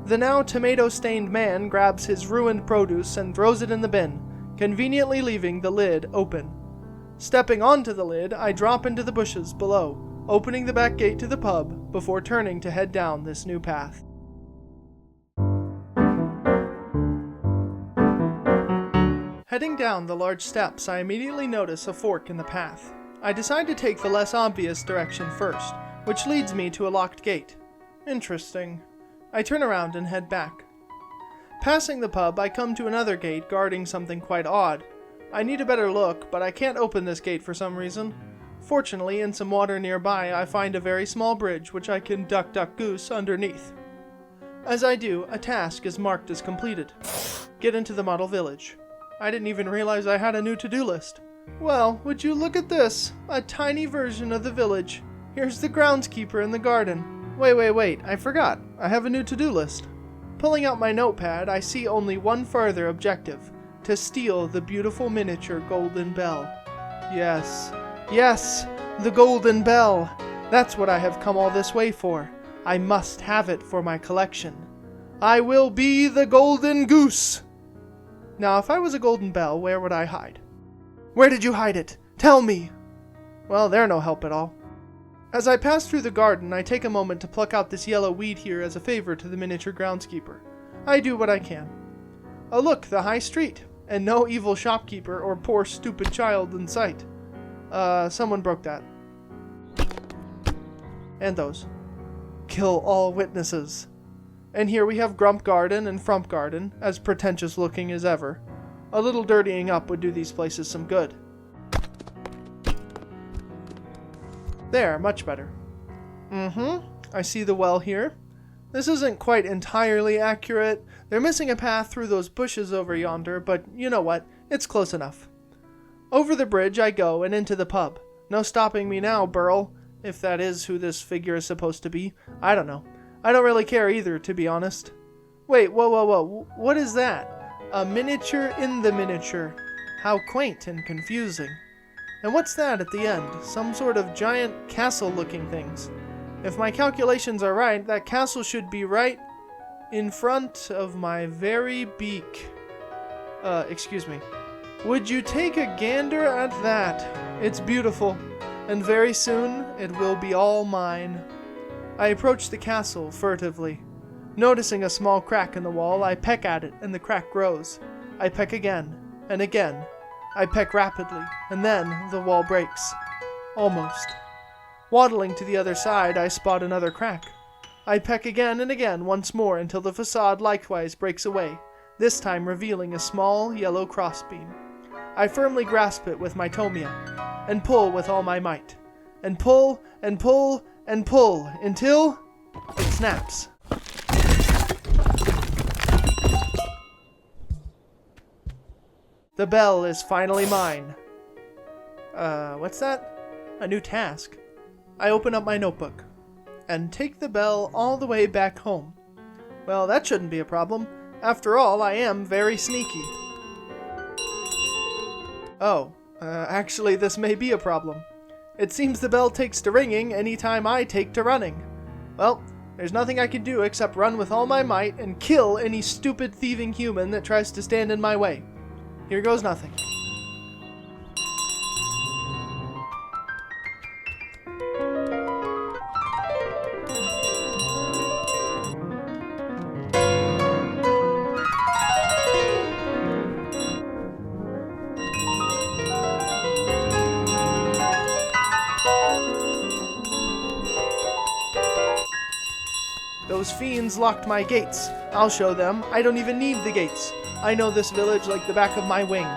The now tomato-stained man grabs his ruined produce and throws it in the bin, conveniently leaving the lid open. Stepping onto the lid, I drop into the bushes below, opening the back gate to the pub before turning to head down this new path. Heading down the large steps, I immediately notice a fork in the path. I decide to take the less obvious direction first, which leads me to a locked gate. Interesting. I turn around and head back. Passing the pub, I come to another gate guarding something quite odd. I need a better look, but I can't open this gate for some reason. Fortunately, in some water nearby, I find a very small bridge which I can duck Goose underneath. As I do, a task is marked as completed. Get into the model village. I didn't even realize I had a new to-do list. Well, would you look at this? A tiny version of the village. Here's the groundskeeper in the garden. Wait, I forgot. I have a new to-do list. Pulling out my notepad, I see only one further objective. To steal the beautiful miniature golden bell. Yes, the golden bell. That's what I have come all this way for. I must have it for my collection. I will be the golden goose. Now, if I was a golden bell, where would I hide? Where did you hide it? Tell me! Well, they're no help at all. As I pass through the garden, I take a moment to pluck out this yellow weed here as a favor to the miniature groundskeeper. I do what I can. Oh look, the high street, and no evil shopkeeper or poor stupid child in sight. Someone broke that. And those. Kill all witnesses. And here we have Grump Garden and Frump Garden, as pretentious looking as ever. A little dirtying up would do these places some good. There, much better. I see the well here. This isn't quite entirely accurate. They're missing a path through those bushes over yonder, but you know what? It's close enough. Over the bridge I go and into the pub. No stopping me now, Burl. If that is who this figure is supposed to be. I don't know. I don't really care either, to be honest. Wait, whoa. What is that? A miniature in the miniature. How quaint and confusing. And what's that at the end? Some sort of giant castle-looking things. If my calculations are right, that castle should be right in front of my very beak. Excuse me. Would you take a gander at that? It's beautiful, and very soon it will be all mine. I approach the castle furtively. Noticing a small crack in the wall, I peck at it, and the crack grows. I peck again, and again. I peck rapidly, and then the wall breaks. Almost. Waddling to the other side, I spot another crack. I peck again and again once more until the facade likewise breaks away, this time revealing a small yellow crossbeam. I firmly grasp it with my tomia, and pull with all my might. And pull, and pull, and pull, until it snaps. The bell is finally mine. What's that? A new task. I open up my notebook and take the bell all the way back home. Well, that shouldn't be a problem. After all, I am very sneaky. Actually, this may be a problem. It seems the bell takes to ringing any time I take to running. Well, there's nothing I can do except run with all my might and kill any stupid thieving human that tries to stand in my way. Here goes nothing. Those fiends locked my gates. I'll show them. I don't even need the gates. I know this village like the back of my wing.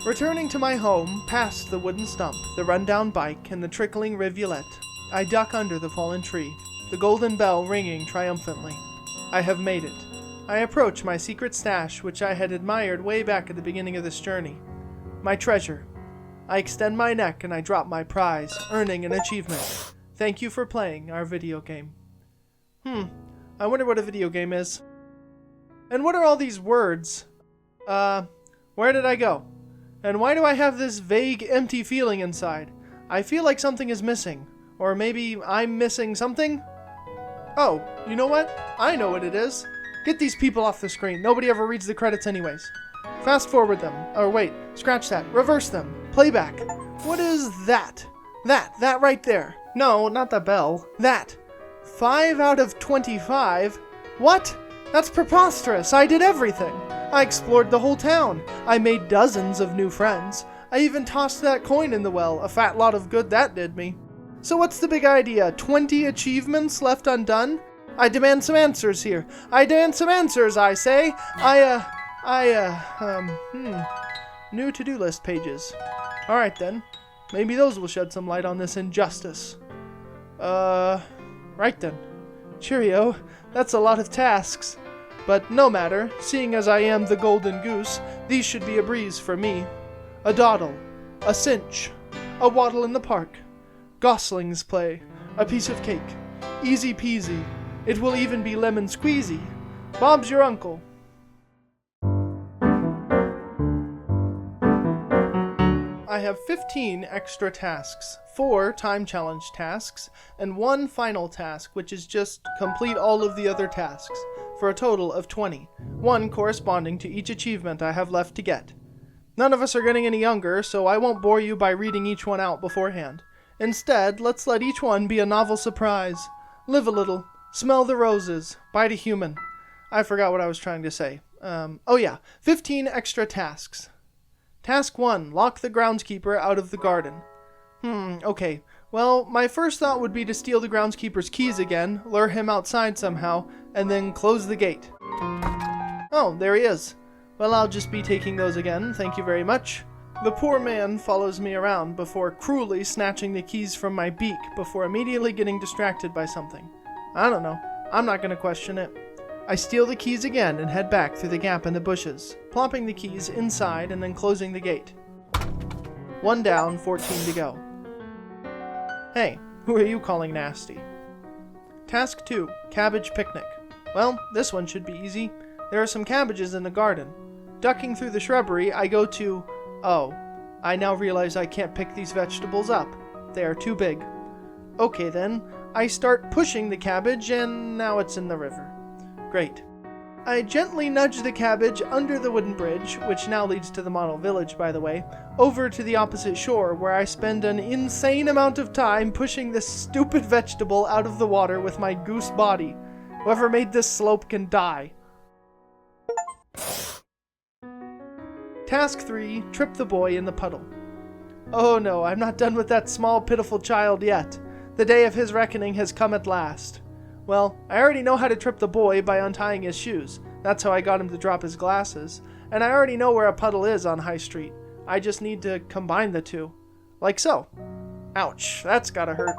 Returning to my home, past the wooden stump, the rundown bike, and the trickling rivulet, I duck under the fallen tree, the golden bell ringing triumphantly. I have made it. I approach my secret stash, which I had admired way back at the beginning of this journey. My treasure. I extend my neck and I drop my prize, earning an achievement. Thank you for playing our video game. I wonder what a video game is. And what are all these words? Where did I go? And why do I have this vague, empty feeling inside? I feel like something is missing. Or maybe I'm missing something? Oh, you know what? I know what it is. Get these people off the screen. Nobody ever reads the credits anyways. Fast forward them. Or wait, scratch that. Reverse them. Playback. What is that? That right there. No, not the bell. That. 5 out of 25? What? That's preposterous. I did everything. I explored the whole town. I made dozens of new friends. I even tossed that coin in the well. A fat lot of good that did me. So what's the big idea? 20 achievements left undone? I demand some answers here. I demand some answers, I say. New to-do list pages. Alright then. Maybe those will shed some light on this injustice. Right then. Cheerio. That's a lot of tasks. But no matter, seeing as I am the golden goose, these should be a breeze for me. A dawdle, a cinch, a waddle in the park, goslings play, a piece of cake, easy peasy, it will even be lemon squeezy. Bob's your uncle. I have 15 extra tasks, 4 time challenge tasks, and 1 final task, which is just complete all of the other tasks, for a total of 20, 1 corresponding to each achievement I have left to get. None of us are getting any younger, so I won't bore you by reading each one out beforehand. Instead, let's let each one be a novel surprise. Live a little, smell the roses, bite a human. I forgot what I was trying to say. 15 extra tasks. Task 1, lock the groundskeeper out of the garden. Okay. Well, my first thought would be to steal the groundskeeper's keys again, lure him outside somehow, and then close the gate. Oh, there he is. Well, I'll just be taking those again, thank you very much. The poor man follows me around before cruelly snatching the keys from my beak before immediately getting distracted by something. I don't know. I'm not going to question it. I steal the keys again and head back through the gap in the bushes, plopping the keys inside and then closing the gate. 1 down, 14 to go. Hey, who are you calling nasty? Task 2, Cabbage Picnic. Well, this one should be easy. There are some cabbages in the garden. Ducking through the shrubbery, I go to... Oh, I now realize I can't pick these vegetables up. They are too big. Okay then, I start pushing the cabbage and now it's in the river. Great. I gently nudge the cabbage under the wooden bridge, which now leads to the model village, by the way, over to the opposite shore, where I spend an insane amount of time pushing this stupid vegetable out of the water with my goose body. Whoever made this slope can die. Task 3, Trip the boy in the puddle. Oh no, I'm not done with that small, pitiful child yet. The day of his reckoning has come at last. Well, I already know how to trip the boy by untying his shoes. That's how I got him to drop his glasses. And I already know where a puddle is on High Street. I just need to combine the two. Like so. Ouch, that's gotta hurt.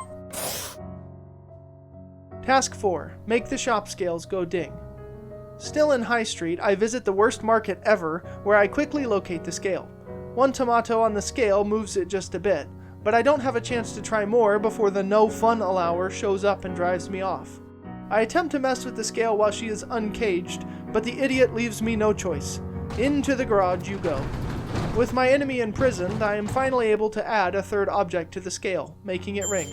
Task 4. Make the shop scales go ding. Still in High Street, I visit the worst market ever, where I quickly locate the scale. 1 tomato on the scale moves it just a bit, but I don't have a chance to try more before the no fun allower shows up and drives me off. I attempt to mess with the scale while she is uncaged, but the idiot leaves me no choice. Into the garage you go. With my enemy imprisoned, I am finally able to add a third object to the scale, making it ring.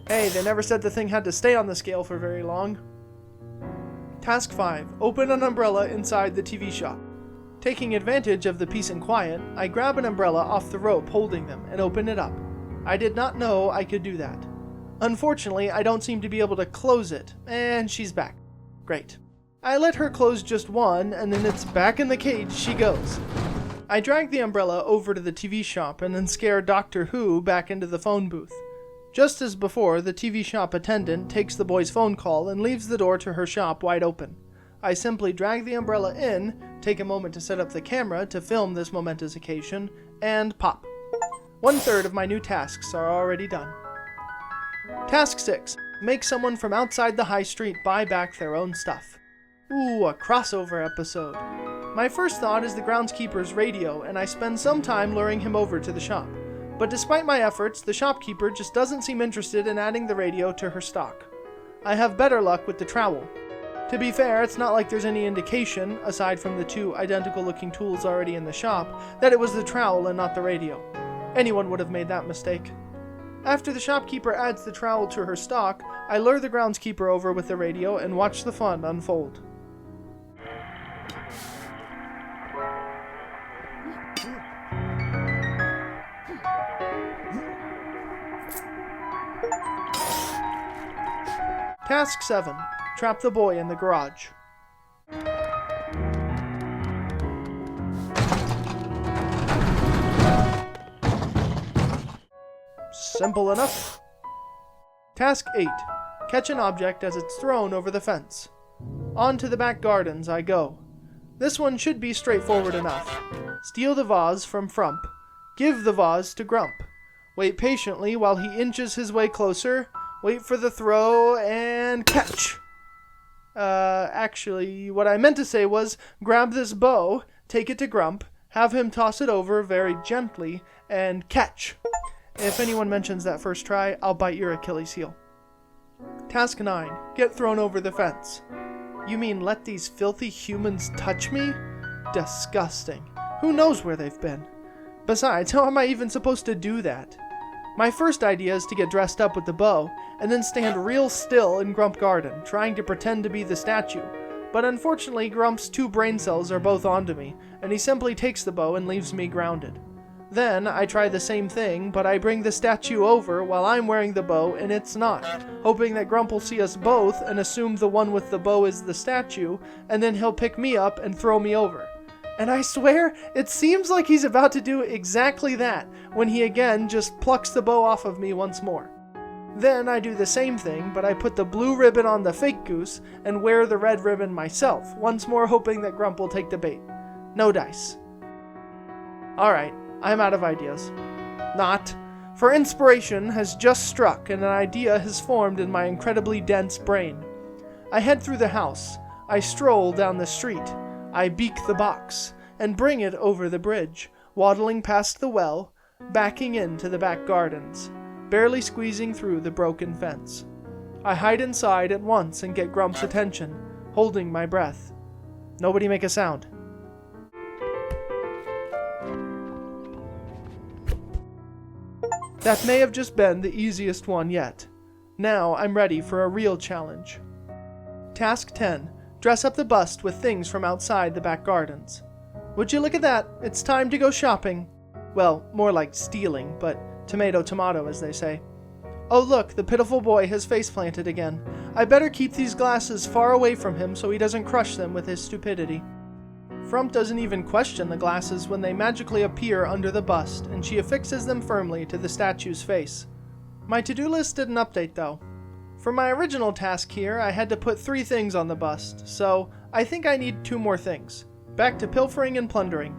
Hey, they never said the thing had to stay on the scale for very long. Task 5. Open an umbrella inside the TV shop. Taking advantage of the peace and quiet, I grab an umbrella off the rope holding them and open it up. I did not know I could do that. Unfortunately, I don't seem to be able to close it, and she's back. Great. I let her close just one, and then it's back in the cage she goes. I drag the umbrella over to the TV shop and then scare Doctor Who back into the phone booth. Just as before, the TV shop attendant takes the boy's phone call and leaves the door to her shop wide open. I simply drag the umbrella in, take a moment to set up the camera to film this momentous occasion, and pop. 1/3 of my new tasks are already done. Task 6. Make someone from outside the high street buy back their own stuff. Ooh, a crossover episode. My first thought is the groundskeeper's radio, and I spend some time luring him over to the shop. But despite my efforts, the shopkeeper just doesn't seem interested in adding the radio to her stock. I have better luck with the trowel. To be fair, it's not like there's any indication, aside from the 2 identical-looking tools already in the shop, that it was the trowel and not the radio. Anyone would have made that mistake. After the shopkeeper adds the trowel to her stock, I lure the groundskeeper over with the radio and watch the fun unfold. Task 7. Trap the boy in the garage. Simple enough. Task 8. Catch an object as it's thrown over the fence. On to the back gardens I go. This one should be straightforward enough. Steal the vase from Frump. Give the vase to Grump. Wait patiently while he inches his way closer. Wait for the throw and catch. Actually, what I meant to say was grab this bow, take it to Grump, have him toss it over very gently, and catch. If anyone mentions that first try, I'll bite your Achilles heel. Task 9. Get thrown over the fence. You mean let these filthy humans touch me? Disgusting. Who knows where they've been? Besides, how am I even supposed to do that? My first idea is to get dressed up with the bow, and then stand real still in Grump Garden, trying to pretend to be the statue. But unfortunately, Grump's 2 brain cells are both onto me, and he simply takes the bow and leaves me grounded. Then, I try the same thing, but I bring the statue over while I'm wearing the bow and it's not, hoping that Grump will see us both and assume the one with the bow is the statue, and then he'll pick me up and throw me over. And I swear, it seems like he's about to do exactly that, when he again just plucks the bow off of me once more. Then I do the same thing, but I put the blue ribbon on the fake goose and wear the red ribbon myself, once more hoping that Grump will take the bait. No dice. Alright, I'm out of ideas. Not. For inspiration has just struck and an idea has formed in my incredibly dense brain. I head through the house. I stroll down the street. I beak the box and bring it over the bridge, waddling past the well, backing into the back gardens, barely squeezing through the broken fence. I hide inside at once and get Grump's attention, holding my breath. Nobody make a sound. That may have just been the easiest one yet. Now I'm ready for a real challenge. Task 10. Dress up the bust with things from outside the back gardens. Would you look at that? It's time to go shopping. Well, more like stealing, but tomato tomato as they say. Oh look, the pitiful boy has face planted again. I better keep these glasses far away from him so he doesn't crush them with his stupidity. Frump doesn't even question the glasses when they magically appear under the bust, and she affixes them firmly to the statue's face. My to-do list didn't update though. For my original task here, I had to put 3 things on the bust, so I think I need 2 more things. Back to pilfering and plundering.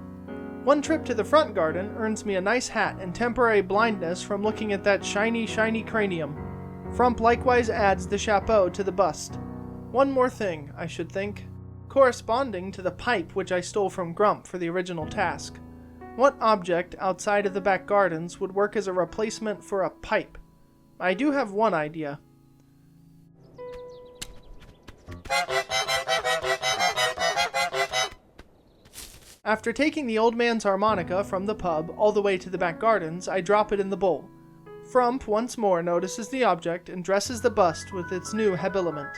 One trip to the front garden earns me a nice hat and temporary blindness from looking at that shiny cranium. Frump likewise adds the chapeau to the bust. One more thing, I should think. Corresponding to the pipe which I stole from Grump for the original task. What object outside of the back gardens would work as a replacement for a pipe? I do have one idea. After taking the old man's harmonica from the pub all the way to the back gardens, I drop it in the bowl. Frump once more notices the object and dresses the bust with its new habiliment.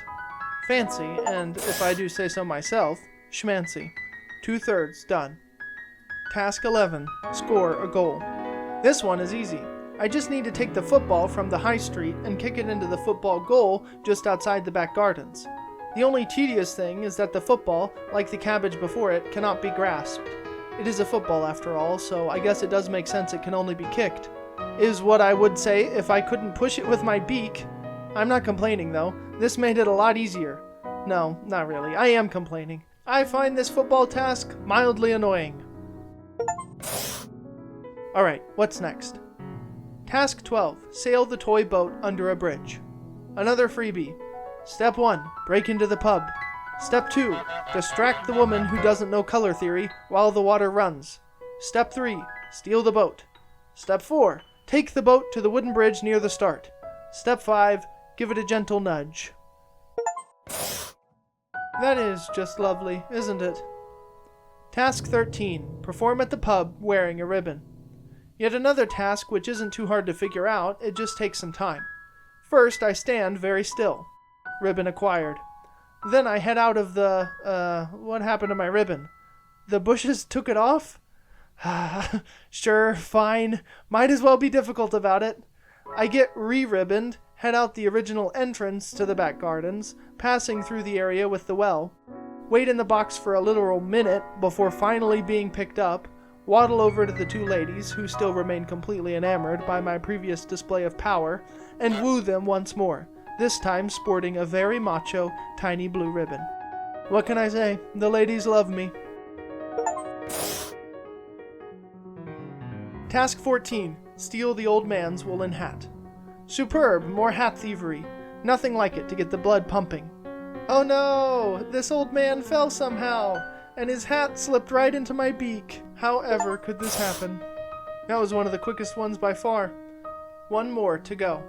Fancy, and, if I do say so myself, schmancy. 2/3 done. Task 11. Score a goal. This one is easy. I just need to take the football from the high street and kick it into the football goal just outside the back gardens. The only tedious thing is that the football, like the cabbage before it, cannot be grasped. It is a football after all, so I guess it does make sense it can only be kicked. Is what I would say if I couldn't push it with my beak. I'm not complaining though. This made it a lot easier. No, not really. I am complaining. I find this football task mildly annoying. Alright, what's next? Task 12. Sail the toy boat under a bridge. Another freebie. Step 1. Break into the pub. Step 2. Distract the woman who doesn't know color theory while the water runs. Step 3. Steal the boat. Step 4. Take the boat to the wooden bridge near the start. Step 5. Give it a gentle nudge. That is just lovely, isn't it? Task 13. Perform at the pub wearing a ribbon. Yet another task which isn't too hard to figure out, it just takes some time. First, I stand very still. Ribbon acquired. Then I head out of the, what happened to my ribbon? The bushes took it off? Sure, fine. Might as well be difficult about it. I get re-ribboned, head out the original entrance to the back gardens, passing through the area with the well, wait in the box for a literal minute before finally being picked up, waddle over to the 2 ladies, who still remain completely enamored by my previous display of power, and woo them once more, this time sporting a very macho, tiny blue ribbon. What can I say? The ladies love me. Task 14. Steal the old man's woolen hat. Superb, more hat thievery. Nothing like it to get the blood pumping. Oh no! This old man fell somehow, and his hat slipped right into my beak. However could this happen? That was one of the quickest ones by far. One more to go.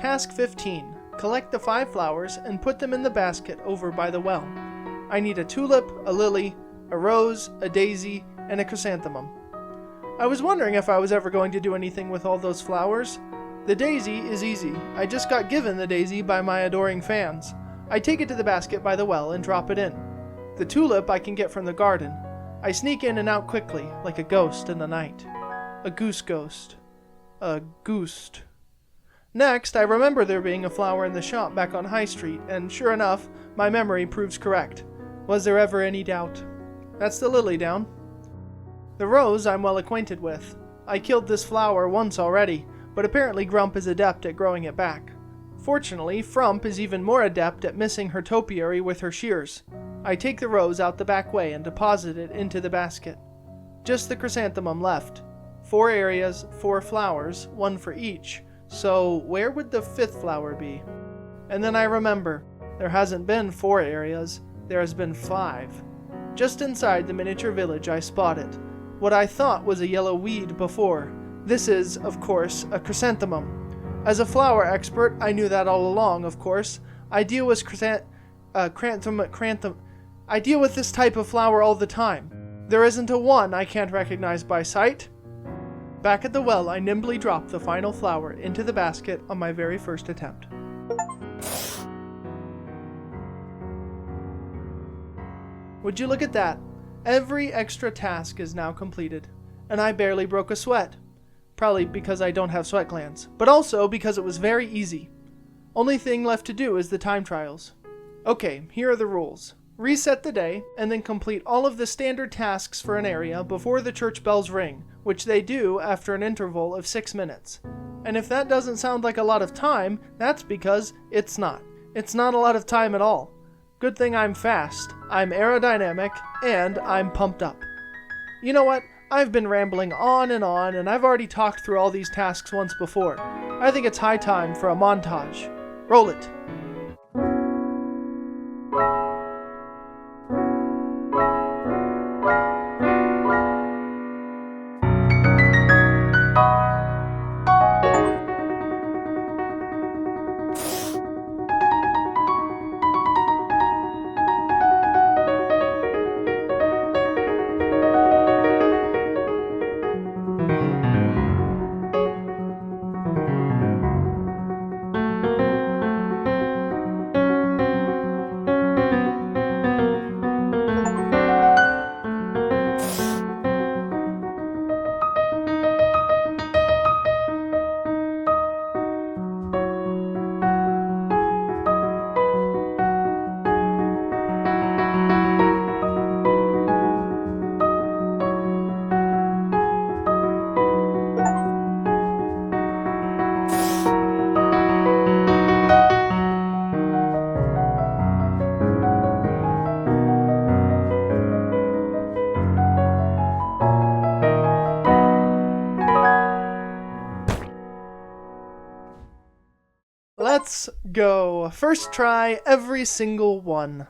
Task 15. Collect the 5 flowers and put them in the basket over by the well. I need a tulip, a lily, a rose, a daisy, and a chrysanthemum. I was wondering if I was ever going to do anything with all those flowers. The daisy is easy. I just got given the daisy by my adoring fans. I take it to the basket by the well and drop it in. The tulip I can get from the garden. I sneak in and out quickly, like a ghost in the night. A goose ghost. A goose. Next, I remember there being a flower in the shop back on High Street, and sure enough, my memory proves correct. Was there ever any doubt? That's the lily down. The rose I'm well acquainted with. I killed this flower once already, but apparently Grump is adept at growing it back. Fortunately, Frump is even more adept at missing her topiary with her shears. I take the rose out the back way and deposit it into the basket. Just the chrysanthemum left. 4 areas, 4 flowers, 1 for each. So where would the 5th flower be? And then I remember, there hasn't been 4 areas, there has been 5. Just inside the miniature village I spot it. What I thought was a yellow weed before This is, of course, a chrysanthemum. As a flower expert, I knew that all along, of course. I deal with I deal with this type of flower all the time. There isn't a one I can't recognize by sight. Back at the well, I nimbly dropped the final flower into the basket on my very first attempt. Would you look at that? Every extra task is now completed, and I barely broke a sweat. Probably because I don't have sweat glands, but also because it was very easy. Only thing left to do is the time trials. Okay, here are the rules. Reset the day, and then complete all of the standard tasks for an area before the church bells ring, which they do after an interval of 6 minutes. And if that doesn't sound like a lot of time, that's because it's not. It's not a lot of time at all. Good thing I'm fast, I'm aerodynamic, and I'm pumped up. You know what? I've been rambling on, and I've already talked through all these tasks once before. I think it's high time for a montage. Roll it. Let's go. First try, every single one.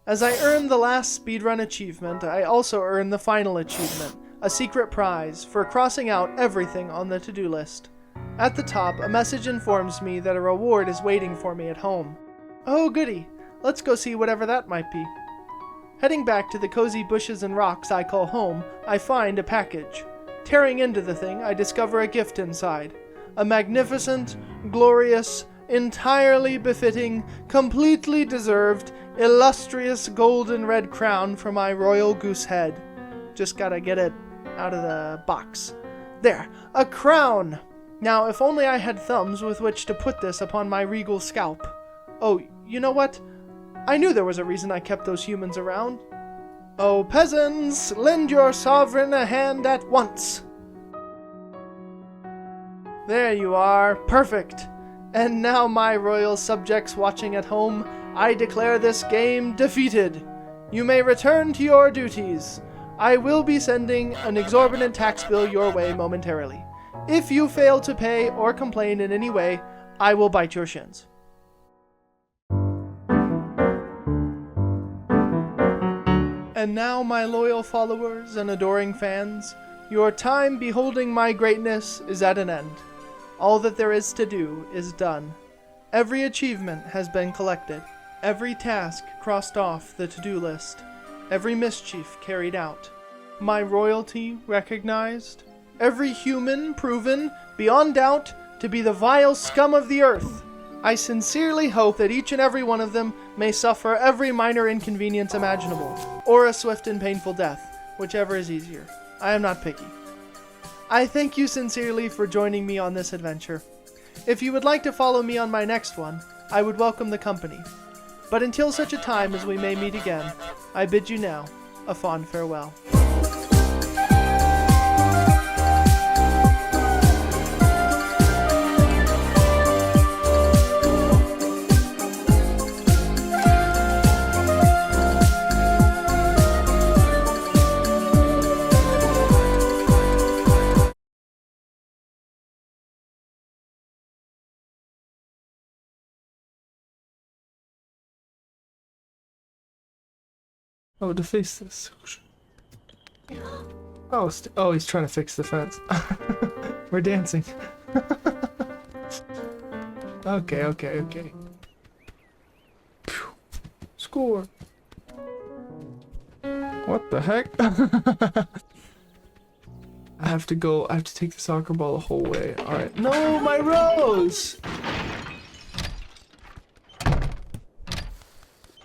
As I earned the last speedrun achievement, I also earned the final achievement, a secret prize, for crossing out everything on the to-do list. At the top, a message informs me that a reward is waiting for me at home. Oh goody, let's go see whatever that might be. Heading back to the cozy bushes and rocks I call home, I find a package. Tearing into the thing, I discover a gift inside. A magnificent, glorious, entirely befitting, completely deserved, illustrious golden red crown for my royal goose head. Just gotta get it out of the box. There, a crown! Now, if only I had thumbs with which to put this upon my regal scalp. Oh, you know what? I knew there was a reason I kept those humans around. Oh, peasants, lend your sovereign a hand at once! There you are, perfect! And now, my royal subjects watching at home, I declare this game defeated. You may return to your duties. I will be sending an exorbitant tax bill your way momentarily. If you fail to pay or complain in any way, I will bite your shins. And now, my loyal followers and adoring fans, your time beholding my greatness is at an end. All that there is to do is done. Every achievement has been collected. Every task crossed off the to-do list. Every mischief carried out. My royalty recognized. Every human proven, beyond doubt, to be the vile scum of the earth. I sincerely hope that each and every one of them may suffer every minor inconvenience imaginable, or a swift and painful death, whichever is easier. I am not picky. I thank you sincerely for joining me on this adventure. If you would like to follow me on my next one, I would welcome the company. But until such a time as we may meet again, I bid you now a fond farewell. Oh, to fix this. Oh, he's trying to fix the fence. We're dancing. Okay. Phew. Score. What the heck? I have to take the soccer ball the whole way. Alright. No, my rose!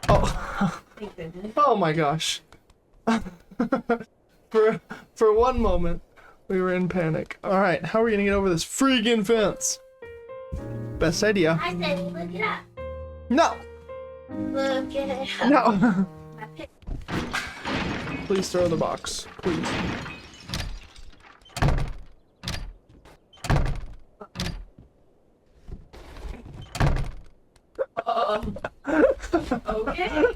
Oh. Oh my gosh. For one moment, we were in panic. Alright, how are we gonna get over this freaking fence? Best idea. I said, look it up. No! Look it up. No! Please throw the box. Please. Okay.